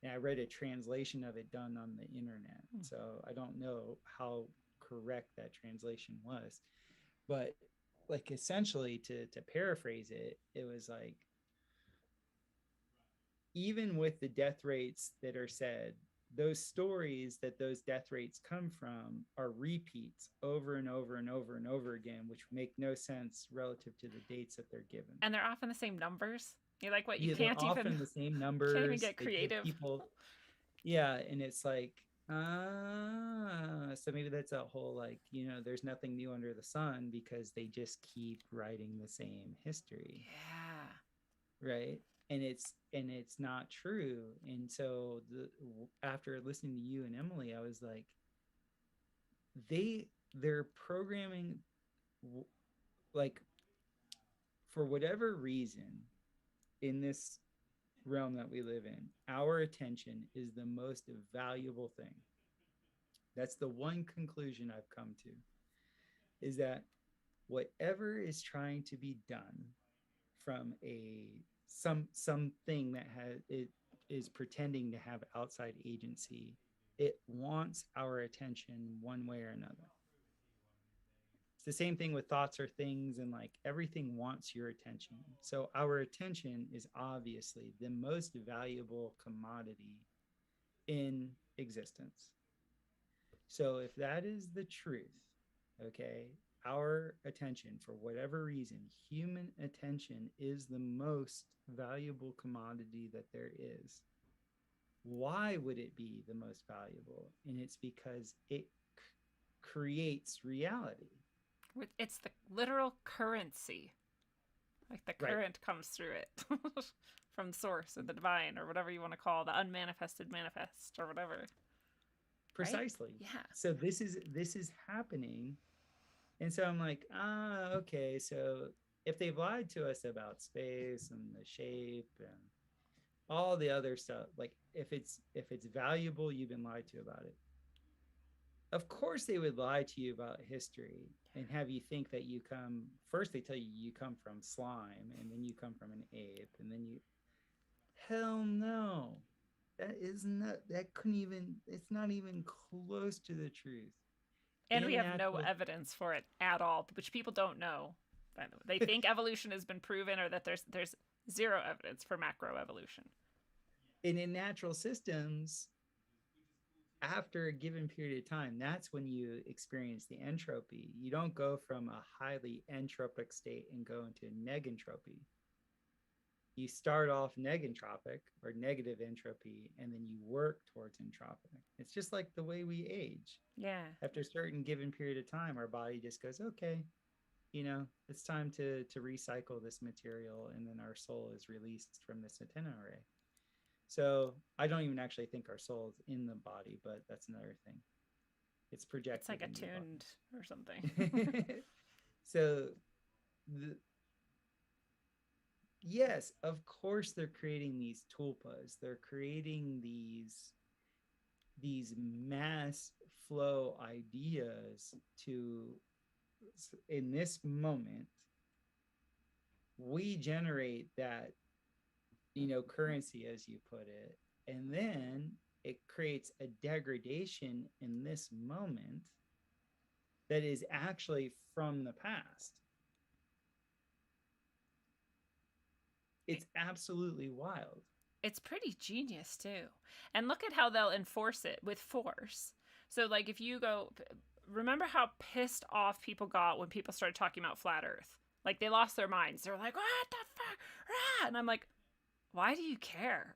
and I read a translation of it done on the internet, so I don't know how correct that translation was, but like essentially to paraphrase it, it was like, even with the death rates that are said, those stories that those death rates come from are repeats over and over and over and over again, which make no sense relative to the dates that they're given. And they're often the same numbers. You're like, what? You they're can't often even the same numbers. Can't even get creative. People, and it's like, so maybe that's a whole, like, there's nothing new under the sun because they just keep writing the same history. Yeah. Right. And it's not true. And so after listening to you and Emily, I was like, they're programming, like, for whatever reason, in this realm that we live in, our attention is the most valuable thing. That's the one conclusion I've come to, is that whatever is trying to be done from something that is pretending to have outside agency, it wants our attention one way or another. It's the same thing with thoughts or things, and like everything wants your attention. So our attention is obviously the most valuable commodity in existence. So if that is the truth, okay, our attention, for whatever reason, human attention is the most valuable commodity that there is. Why would it be the most valuable? And it's because it creates reality. It's the literal currency. Like the current comes through it from source or the divine or whatever you want to call the unmanifested manifest or whatever. Precisely. Right? Yeah. So this is happening. And so I'm like, okay, so if they've lied to us about space and the shape and all the other stuff, like if it's valuable, you've been lied to about it. Of course they would lie to you about history and have you think that first they tell you come from slime, and then you come from an ape, and then hell no. It's not even close to the truth. And we have no evidence for it at all, which people don't know, by the way. They think evolution has been proven, or that there's zero evidence for macroevolution. And in natural systems, after a given period of time, that's when you experience the entropy. You don't go from a highly entropic state and go into negentropy. You start off negentropic or negative entropy, and then you work towards entropic. It's just like the way we age. Yeah. After a certain given period of time, our body just goes, okay, it's time to recycle this material, and then our soul is released from this antenna array. So I don't even actually think our soul is in the body, but that's another thing. It's projected. It's like attuned or something. So yes, of course they're creating these tulpas. They're creating these mass flow ideas to, in this moment, we generate that, currency, as you put it, and then it creates a degradation in this moment that is actually from the past. It's absolutely wild. It's pretty genius too. And look at how they'll enforce it with force. So like if you go, remember how pissed off people got when people started talking about flat Earth? Like they lost their minds. They were like, what the fuck? Ah! And I'm like, why do you care?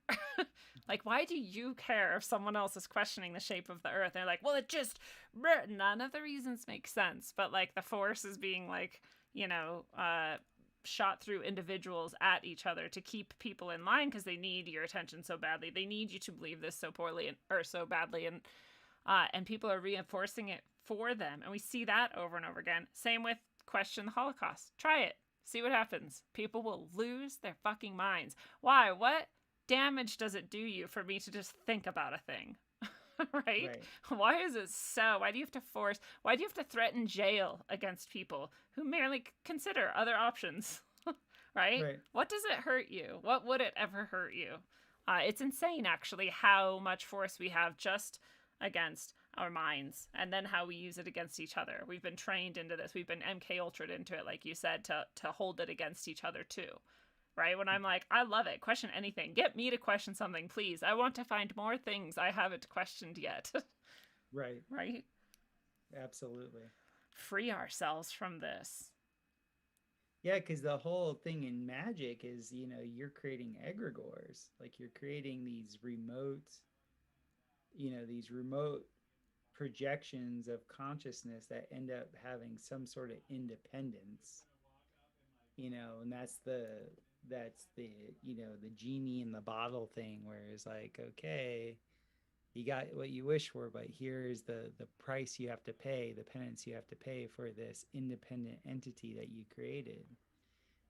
Like, why do you care if someone else is questioning the shape of the Earth? And they're like, well, it just, none of the reasons make sense. But like the force is being like, shot through individuals at each other to keep people in line because they need your attention so badly. They need you to believe this so poorly or so badly, and people are reinforcing it for them. And we see that over and over again. Same with question the Holocaust. Try it. See what happens. People will lose their fucking minds. Why? What damage does it do you for me to just think about a thing? Right? Why is it so? Why do you have to threaten jail against people who merely consider other options? Right? What does it hurt you? What would it ever hurt you? It's insane, actually, how much force we have just against our minds, and then how we use it against each other. We've been trained into this. We've been MK Ultra'd into it, like you said, to hold it against each other too. Right? When I'm like, I love it. Question anything. Get me to question something, please. I want to find more things I haven't questioned yet. Right. Right? Absolutely. Free ourselves from this. Yeah, because the whole thing in magic is, you're creating egregores. Like, you're creating these remote projections of consciousness that end up having some sort of independence. And that's the the genie in the bottle thing, where it's like, okay, you got what you wish for, but here's the price you have to pay, the penance you have to pay for this independent entity that you created.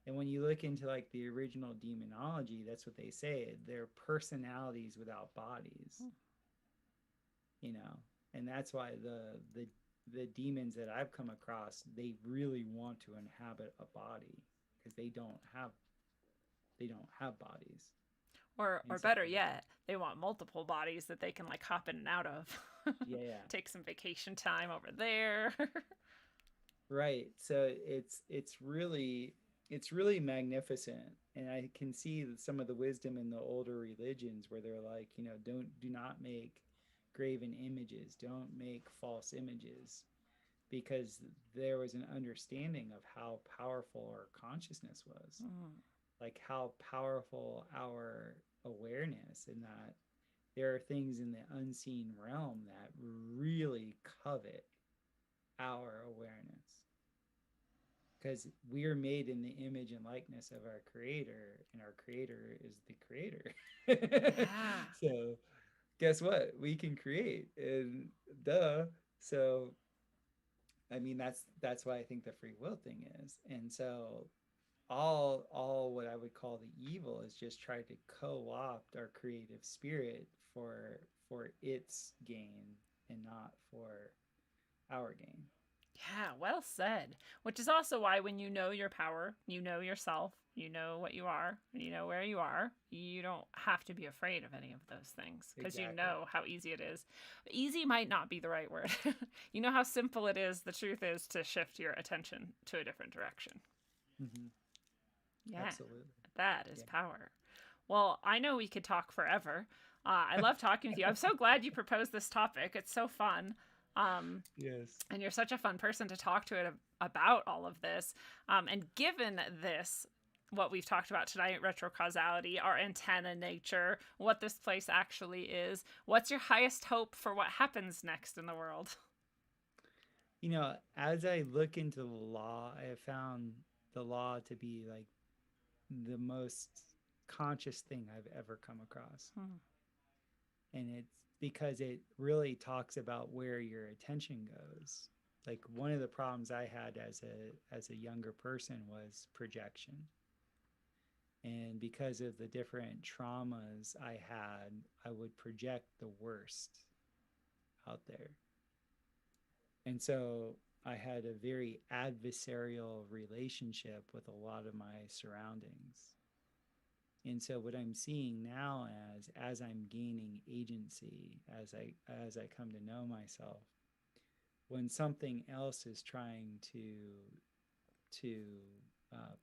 And when you look into like the original demonology, that's what they say. They're personalities without bodies. And that's why the demons that I've come across, they really want to inhabit a body because they don't have bodies. Or better yet, they want multiple bodies that they can like hop in and out of. Yeah. Take some vacation time over there. Right. So it's really magnificent. And I can see some of the wisdom in the older religions where they're like, do not make graven images, don't make false images, because there was an understanding of how powerful our consciousness was. Like how powerful our awareness, and that there are things in the unseen realm that really covet our awareness, because we are made in the image and likeness of our creator, and our creator is the creator. Yeah. So guess what? We can create, and duh. So I mean, that's why I think the free will thing is. And so all what I would call the evil is just try to co-opt our creative spirit for its gain and not for our gain. Yeah, well said. Which is also why when you know your power, you know yourself, you know what you are, and you know where you are, you don't have to be afraid of any of those things, because you know how easy it is. Easy might not be the right word. You know how simple it is. The truth is to shift your attention to a different direction. Mm-hmm. Yeah, absolutely. That is power. Well, I know we could talk forever. I love talking with you. I'm so glad you proposed this topic. It's so fun. Yes. And you're such a fun person to talk to about all of this. And given this, what we've talked about tonight, retrocausality, our antenna nature, what this place actually is, what's your highest hope for what happens next in the world? As I look into the law, I have found the law to be like the most conscious thing I've ever come across. And it's because it really talks about where your attention goes. Like one of the problems I had as a younger person was projection. And because of the different traumas I had, I would project the worst out there. And so I had a very adversarial relationship with a lot of my surroundings. And so what I'm seeing now as I'm gaining agency, as I come to know myself, when something else is trying to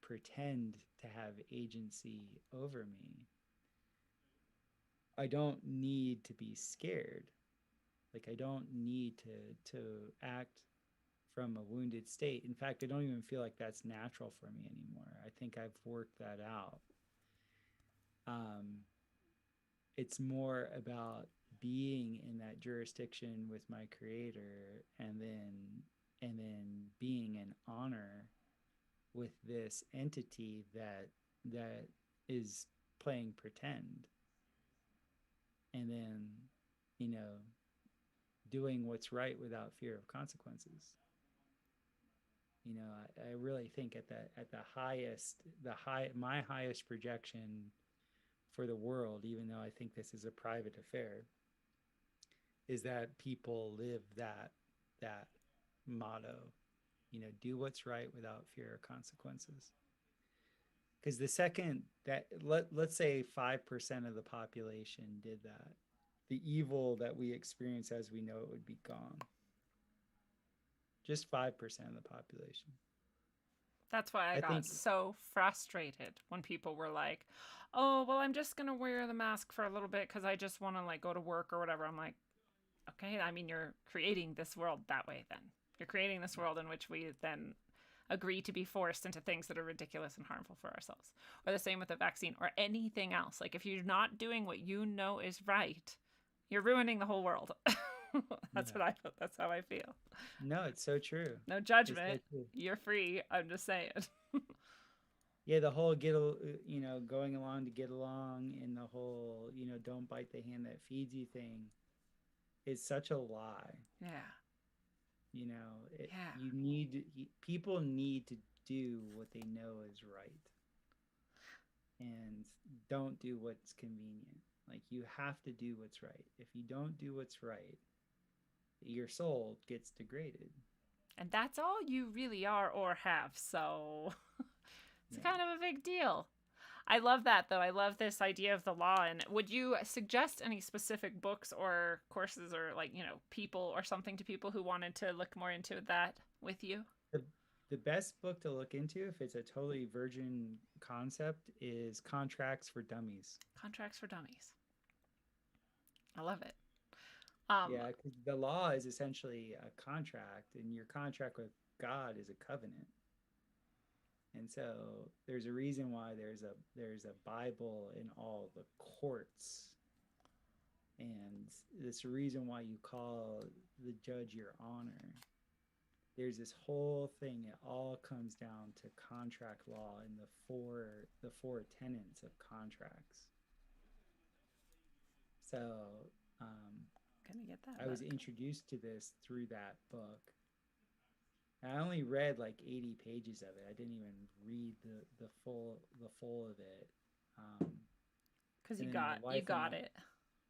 pretend to have agency over me, I don't need to be scared. Like I don't need to act from a wounded state. In fact, I don't even feel like that's natural for me anymore. I think I've worked that out. It's more about being in that jurisdiction with my creator, and then being in honor with this entity that is playing pretend, and then, you know, doing what's right without fear of consequences. You know, I really think at the highest, my highest projection for the world, even though I think this is a private affair, is that people live that motto, you know, do what's right without fear of consequences. Because the second that let's say 5% of the population did that, the evil that we experience as we know it would be gone. Just 5% of the population. That's why I got think so frustrated when people were like, "Oh, well, I'm just gonna wear the mask for a little bit because I just want to like go to work or whatever." I'm like, okay, I mean, you're creating this world that way. Then you're creating this world in which we then agree to be forced into things that are ridiculous and harmful for ourselves. Or the same with the vaccine or anything else. Like if you're not doing what you know is right, you're ruining the whole world. That's how I feel. No, it's so true. No judgment. It's so true. You're free. I'm just saying. Yeah, the whole you know, going along to get along, and the whole, you know, don't bite the hand that feeds you thing is such a lie. Yeah. You know, people need to do what they know is right, and don't do what's convenient. Like, you have to do what's right. If you don't do what's right, your soul gets degraded. And that's all you really are or have. So it's kind of a big deal. I love that, though. I love this idea of the law. And would you suggest any specific books or courses or, like, you know, people or something to people who wanted to look more into that with you? The best book to look into, if it's a totally virgin concept, is Contracts for Dummies. Contracts for Dummies. I love it. Yeah, because the law is essentially a contract, and your contract with God is a covenant. And so there's a reason why there's a Bible in all the courts, and there's a reason why you call the judge your honor. There's this whole thing. It all comes down to contract law and the four tenets of contracts. So gonna get that. I was introduced to this through that book. I only read like 80 pages of it. I didn't even read the full of it. Because you got it.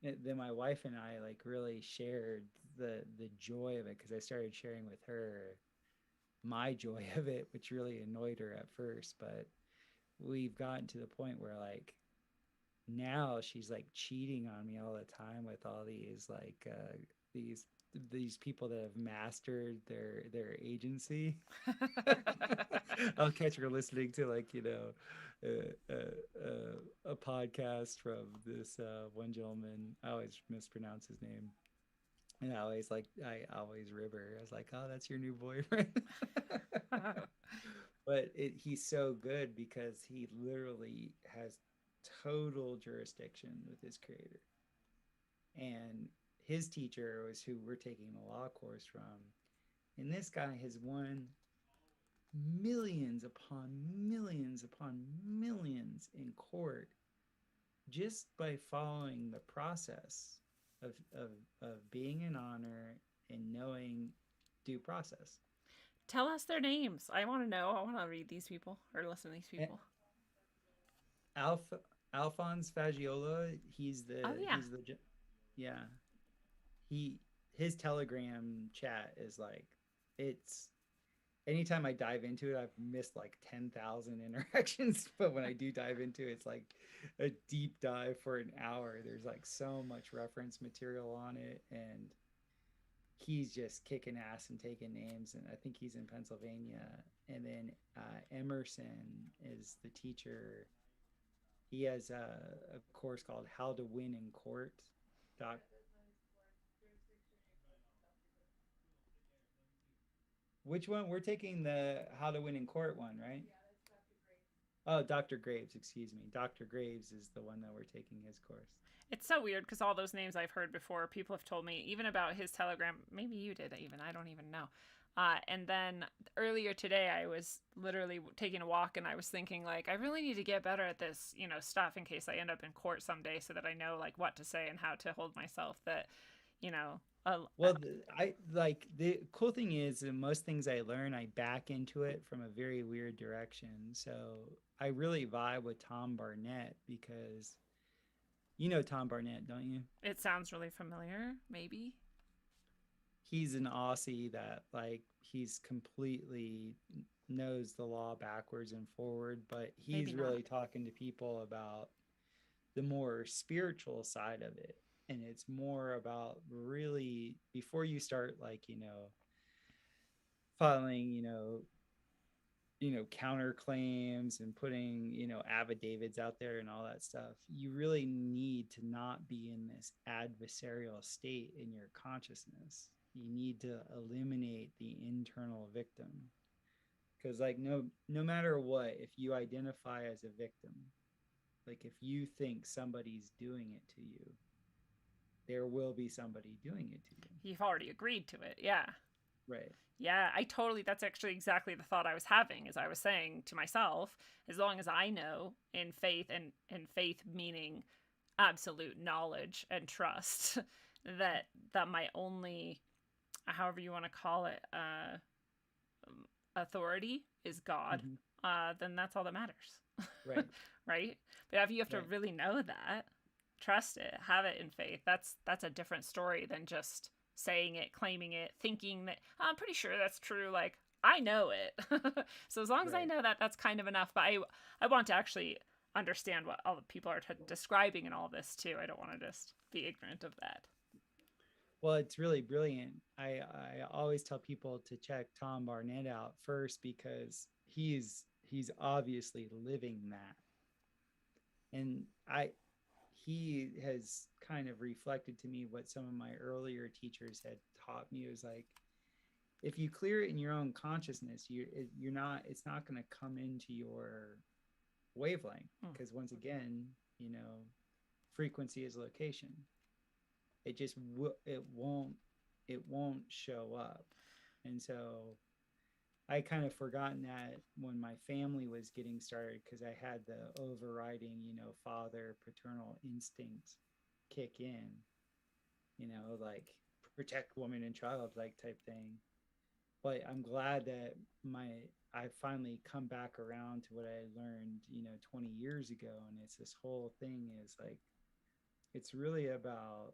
Then my wife and I like really shared the joy of it, because I started sharing with her my joy of it, which really annoyed her at first. But we've gotten to the point where like now she's like cheating on me all the time with all these like these people that have mastered their agency. I'll catch her listening to, like, you know, a podcast from this one gentleman. I always mispronounce his name, and I always rib her. I was like, "Oh, that's your new boyfriend." But he's so good because he literally has total jurisdiction with his creator, and his teacher was who we're taking the law course from, and this guy has won millions upon millions upon millions in court just by following the process of being in honor and knowing due process. Tell us their names. I want to know. I want to read these people or listen to these people. Alphonse Fagiola, he's the his Telegram chat is like, it's, anytime I dive into it, I've missed like 10,000 interactions, but when I do dive into it, it's like a deep dive for an hour. There's like so much reference material on it, and he's just kicking ass and taking names. And I think he's in Pennsylvania. And then Emerson is the teacher. He has a course called How to Win in Court. Which one? We're taking the How to Win in Court one, right? Yeah, that's Dr. Graves. Oh, Dr. Graves, excuse me. Dr. Graves is the one that we're taking his course. It's so weird because all those names I've heard before, people have told me, even about his Telegram. Maybe you did even. I don't even know. And then earlier today, I was literally taking a walk and I was thinking, like, I really need to get better at this, stuff in case I end up in court someday so that I know, like, what to say and how to hold myself. That, you know, Well, the cool thing is that most things I learn, I back into it from a very weird direction. So I really vibe with Tom Barnett because you know Tom Barnett, don't you? it sounds really familiar, maybe. He's an Aussie that like he's completely knows the law backwards and forward, but Maybe he's not. really talking to people about the more spiritual side of it. And it's more about really before you start like, filing, counterclaims and putting, affidavits out there and all that stuff, you really need to not be in this adversarial state in your consciousness. You need to eliminate the internal victim. Because like no matter what, if you identify as a victim, like if you think somebody's doing it to you, there will be somebody doing it to you. You've already agreed to it. Yeah. Right. Yeah, that's actually exactly the thought I was having, as I was saying to myself, as long as I know in faith, and faith meaning absolute knowledge and trust, that my only, however you want to call it, authority is God, then that's all that matters. Right. Right? But if you have to Right. really know that, trust it, have it in faith, that's a different story than just saying it, claiming it, thinking that I'm pretty sure that's true. Like, I know it. So as long as I Right. know that, that's kind of enough. But I want to actually understand what all the people are describing in all this too. I don't want to just be ignorant of that. Well, it's really brilliant. I always tell people to check Tom Barnett out first because he's obviously living that. And he has kind of reflected to me what some of my earlier teachers had taught me. It was like, if you clear it in your own consciousness, it's not going to come into your wavelength, because once again, frequency is location. It just it won't show up. And so I kind of forgotten that when my family was getting started, because I had the overriding, father paternal instinct kick in, like protect woman and child, like type thing. But I'm glad that I finally come back around to what I learned, 20 years ago. And it's this whole thing is like, it's really about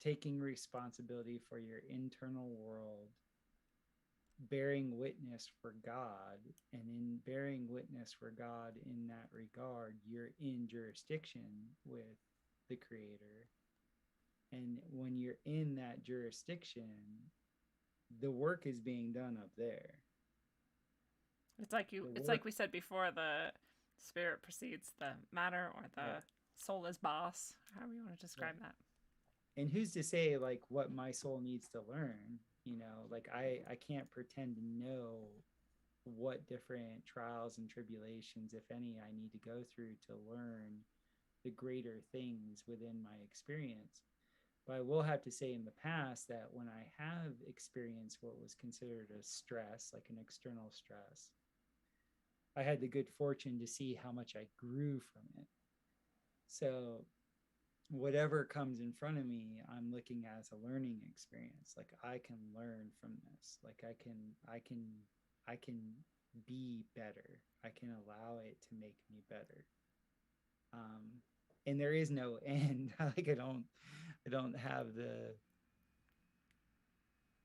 taking responsibility for your internal world, bearing witness for God, and in bearing witness for God in that regard, you're in jurisdiction with the Creator. And when you're in that jurisdiction, the work is being done up there. It's like we said before, the spirit precedes the matter, or the soul is boss, however you want to describe that. And who's to say like what my soul needs to learn? Like I can't pretend to know what different trials and tribulations, if any, I need to go through to learn the greater things within my experience. But I will have to say in the past that when I have experienced what was considered a stress, like an external stress, I had the good fortune to see how much I grew from it. So whatever comes in front of me, I'm looking at as a learning experience. Like I can learn from this. Like I can be better. I can allow it to make me better. And there is no end. Like I don't have the,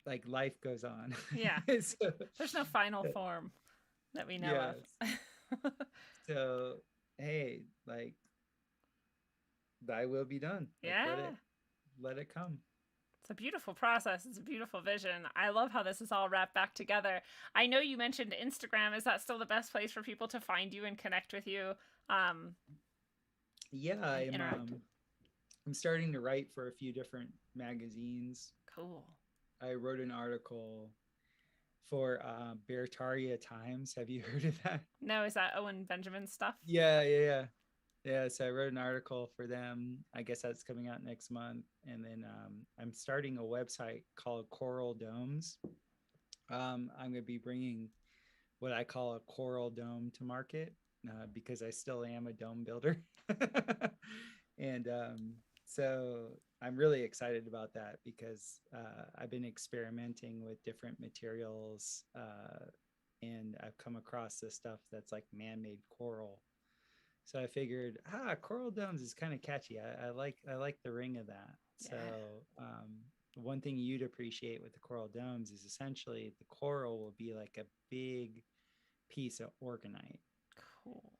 like life goes on. Yeah. So, there's no final form that we know of. So hey, like thy will be done. Like, Yeah. let it come. It's a beautiful process. It's a beautiful vision. I love how this is all wrapped back together. I know you mentioned Instagram. Is that still the best place for people to find you and connect with you? Yeah, I'm starting to write for a few different magazines. Cool. I wrote an article for Bertaria Times. Have you heard of that? No, is that Owen Benjamin stuff? Yeah. So I wrote an article for them. I guess that's coming out next month. And then I'm starting a website called Coral Domes. I'm going to be bringing what I call a coral dome to market because I still am a dome builder. And so I'm really excited about that because I've been experimenting with different materials and I've come across this stuff that's like man-made coral. So I figured, coral domes is kind of catchy. I like the ring of that. Yeah. So one thing you'd appreciate with the coral domes is essentially the coral will be like a big piece of orgonite. Cool.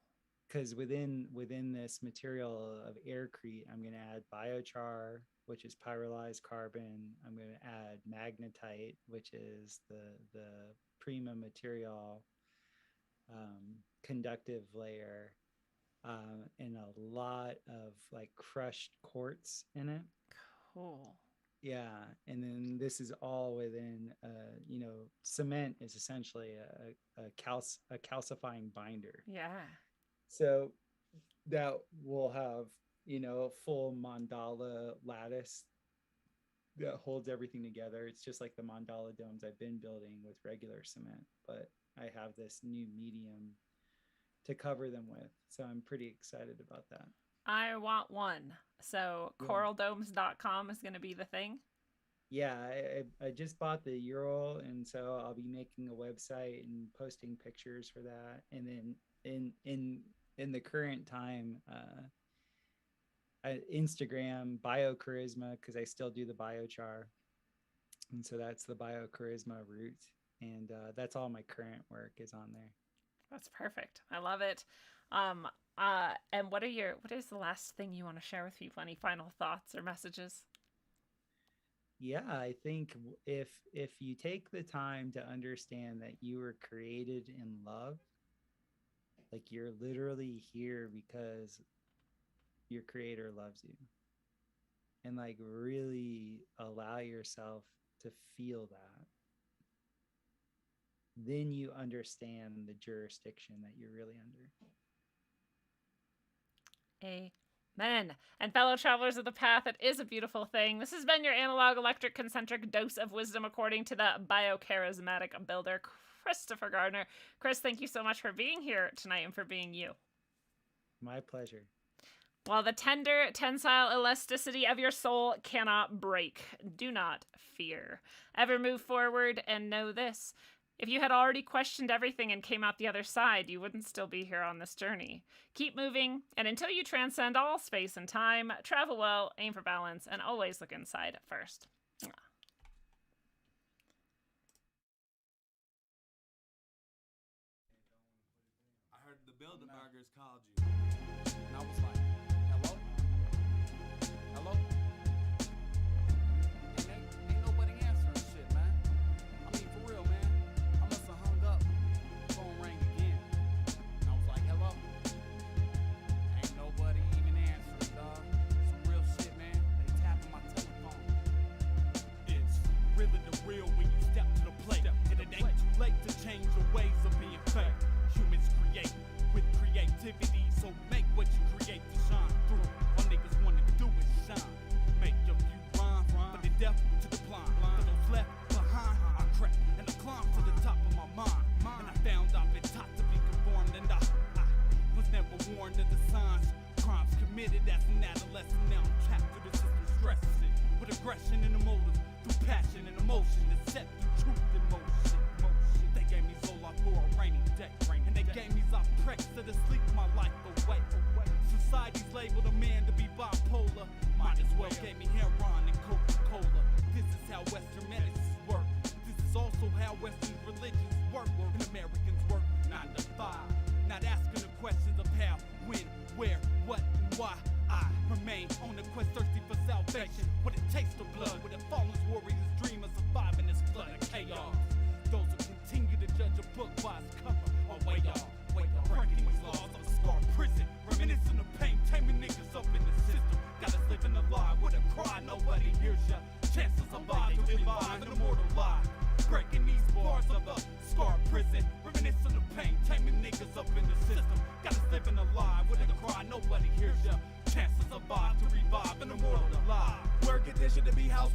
Because within this material of aircrete, I'm going to add biochar, which is pyrolyzed carbon. I'm going to add magnetite, which is the prima material conductive layer, and a lot of like crushed quartz in it. Cool. Yeah, and then this is all within, cement is essentially a calcifying binder. Yeah. So that will have, a full mandala lattice that holds everything together. It's just like the mandala domes I've been building with regular cement, but I have this new medium to cover them with. So I'm pretty excited about that. I want one. So coraldomes.com is going to be the thing. Yeah, I just bought the URL, and so I'll be making a website and posting pictures for that. And then in the current time, Instagram biocharisma, because I still do the biochar, and so that's the biocharisma route, and that's all my current work is on there. That's perfect. I love it. And what is the last thing you want to share with people? Any final thoughts or messages? Yeah, I think if you take the time to understand that you were created in love, like you're literally here because your creator loves you, and like really allow yourself to feel that, then you understand the jurisdiction that you're really under. Amen. And fellow travelers of the path, it is a beautiful thing. This has been your analog electric concentric dose of wisdom according to the biocharismatic builder, Christopher Gardner. Chris, thank you so much for being here tonight and for being you. My pleasure. While the tender, tensile elasticity of your soul cannot break, do not fear. Ever move forward and know this. If you had already questioned everything and came out the other side, you wouldn't still be here on this journey. Keep moving, and until you transcend all space and time, travel well, aim for balance, and always look inside first. I heard the Bilderbergers called you, and I was like, hello? Hello? Ain't nobody answering shit, man. I mean, for real, man. I must have hung up. Phone rang again. And I was like, hello? Ain't nobody even answering, dog. Some real shit, man. They tapping my telephone. It's really the real when you step to the plate. And it ain't too late to change your ways of being fake. Humans create with creativity, so make what you create to shine through. All niggas wanna do is shine. Make your view rhyme, but the deaf to the blind. For those left behind, I crept and I climbed to the top of my mind. And I found I've been taught to be conformed, and I was never warned of the signs. Crimes committed as an adolescent, now I'm trapped through the system stressing. With aggression and emotive, through passion and emotion, to set the truth in motion. They gave me Zola for a rainy day, and they gave me Zyprex to sleep my life away. Society's labeled a man to be bipolar. Might as well gave me heroin and Coca-Cola. This is how Western medicines work. This is also how Western religions work. And Americans work 9 to 5. Not asking the questions of how, when, where, what, and why. I remain on the quest thirsty for salvation. With a taste of blood, with a fallen warrior's dream of surviving this flood of chaos. Those who continue to judge a book by its cover are way off. Breaking these laws of a scarred prison, reminiscing of pain, taming niggas up in the system. Got us living a lie with a cry, nobody hears ya. Chances of life to revive an immortal lie. Breaking these bars of a scarred prison, reminiscing of pain, taming niggas up in the system. Got us living a lie with a cry, nobody hears ya. Chances of life to revive an immortal lie. We're conditioned to be house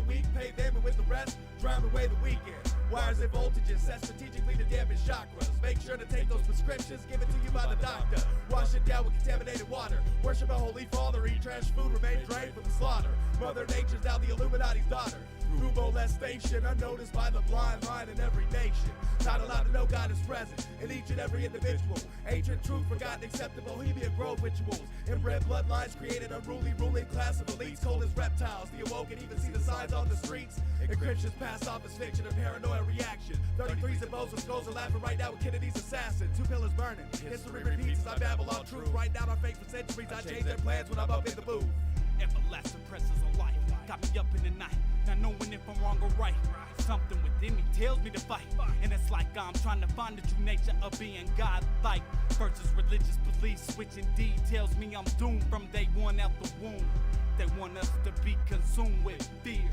weak, pay them, and with the rest, drown away the weekend. Wires and voltages set strategically to damage chakras. Make sure to take those prescriptions given to you by the doctor. Wash it down with contaminated water. Worship a holy father, eat trash food, remain drained for the slaughter. Mother Nature's now the Illuminati's daughter. Through molestation, unnoticed by the blind line in every nation. Not allowed to know God is present in each and every individual. Ancient truth forgotten except the Bohemian Grove rituals. Inbred bloodlines created a ruling class of elites cold as reptiles. The awoken even see the signs on the streets. Encryptions pass off as fiction and paranoia reaction. 33s and bows with skulls are laughing right now with Kennedy's assassin. 2 pillars burning. History repeats as I babble on truth. Write down our fate for centuries. I change their plans when I'm up in the booth. Everlasting pressures of life got me up in the night, not knowing if I'm wrong or right. Something within me tells me to fight, and it's like I'm trying to find the true nature of being God-like versus religious beliefs, which indeed tells me I'm doomed from day one out the womb. They want us to be consumed with fear,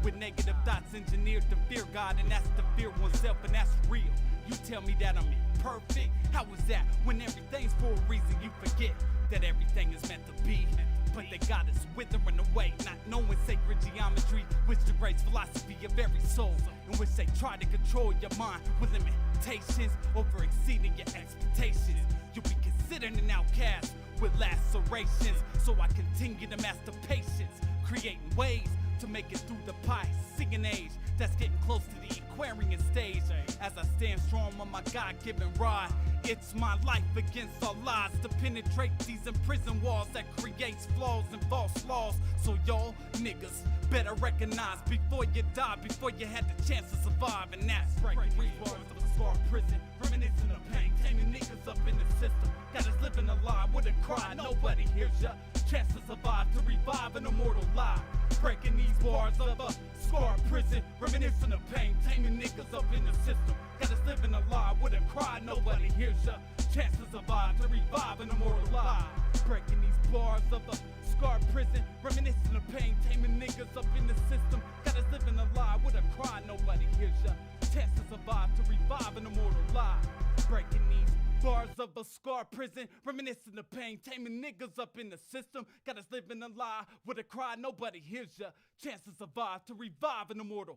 with negative thoughts engineered to fear God, and that's to fear oneself, and that's real. You tell me that I'm imperfect, how is that when everything's for a reason? You forget that everything is meant to be. But they got us withering away, not knowing sacred geometry, which degrades philosophy of every soul, in which they try to control your mind with limitations, over exceeding your expectations. You'll be considered an outcast with lacerations, so I continue to master patience, creating ways to make it through the Piscean age that's getting close to the Aquarian stage. As I stand strong on my God-given rod, it's my life against all odds to penetrate these imprisoned walls that creates flaws and false laws. So y'all niggas better recognize before you die, before you had the chance to survive, and that's breaking these walls of a scar prison, reminiscing of pain, taming niggas up in the system. Got us living a lie with a cry, nobody hears ya. Chance to survive, to revive an immortal lie. Breaking these bars of a scar prison, reminiscing of pain, taming niggas up in the system. Got us living a lie with a cry, nobody hears ya. Chance to survive, to revive an immortal lie. Breaking these bars of a scar prison, reminiscing of pain, taming niggas up in the system. Got us living a lie with a cry, nobody hears ya. Chance to survive, to revive an immortal lie. Breaking these bars of a scar prison, reminiscing of pain, taming niggas up in the system. Got us living a lie with a cry, nobody hears ya. Chance to survive, to revive an immortal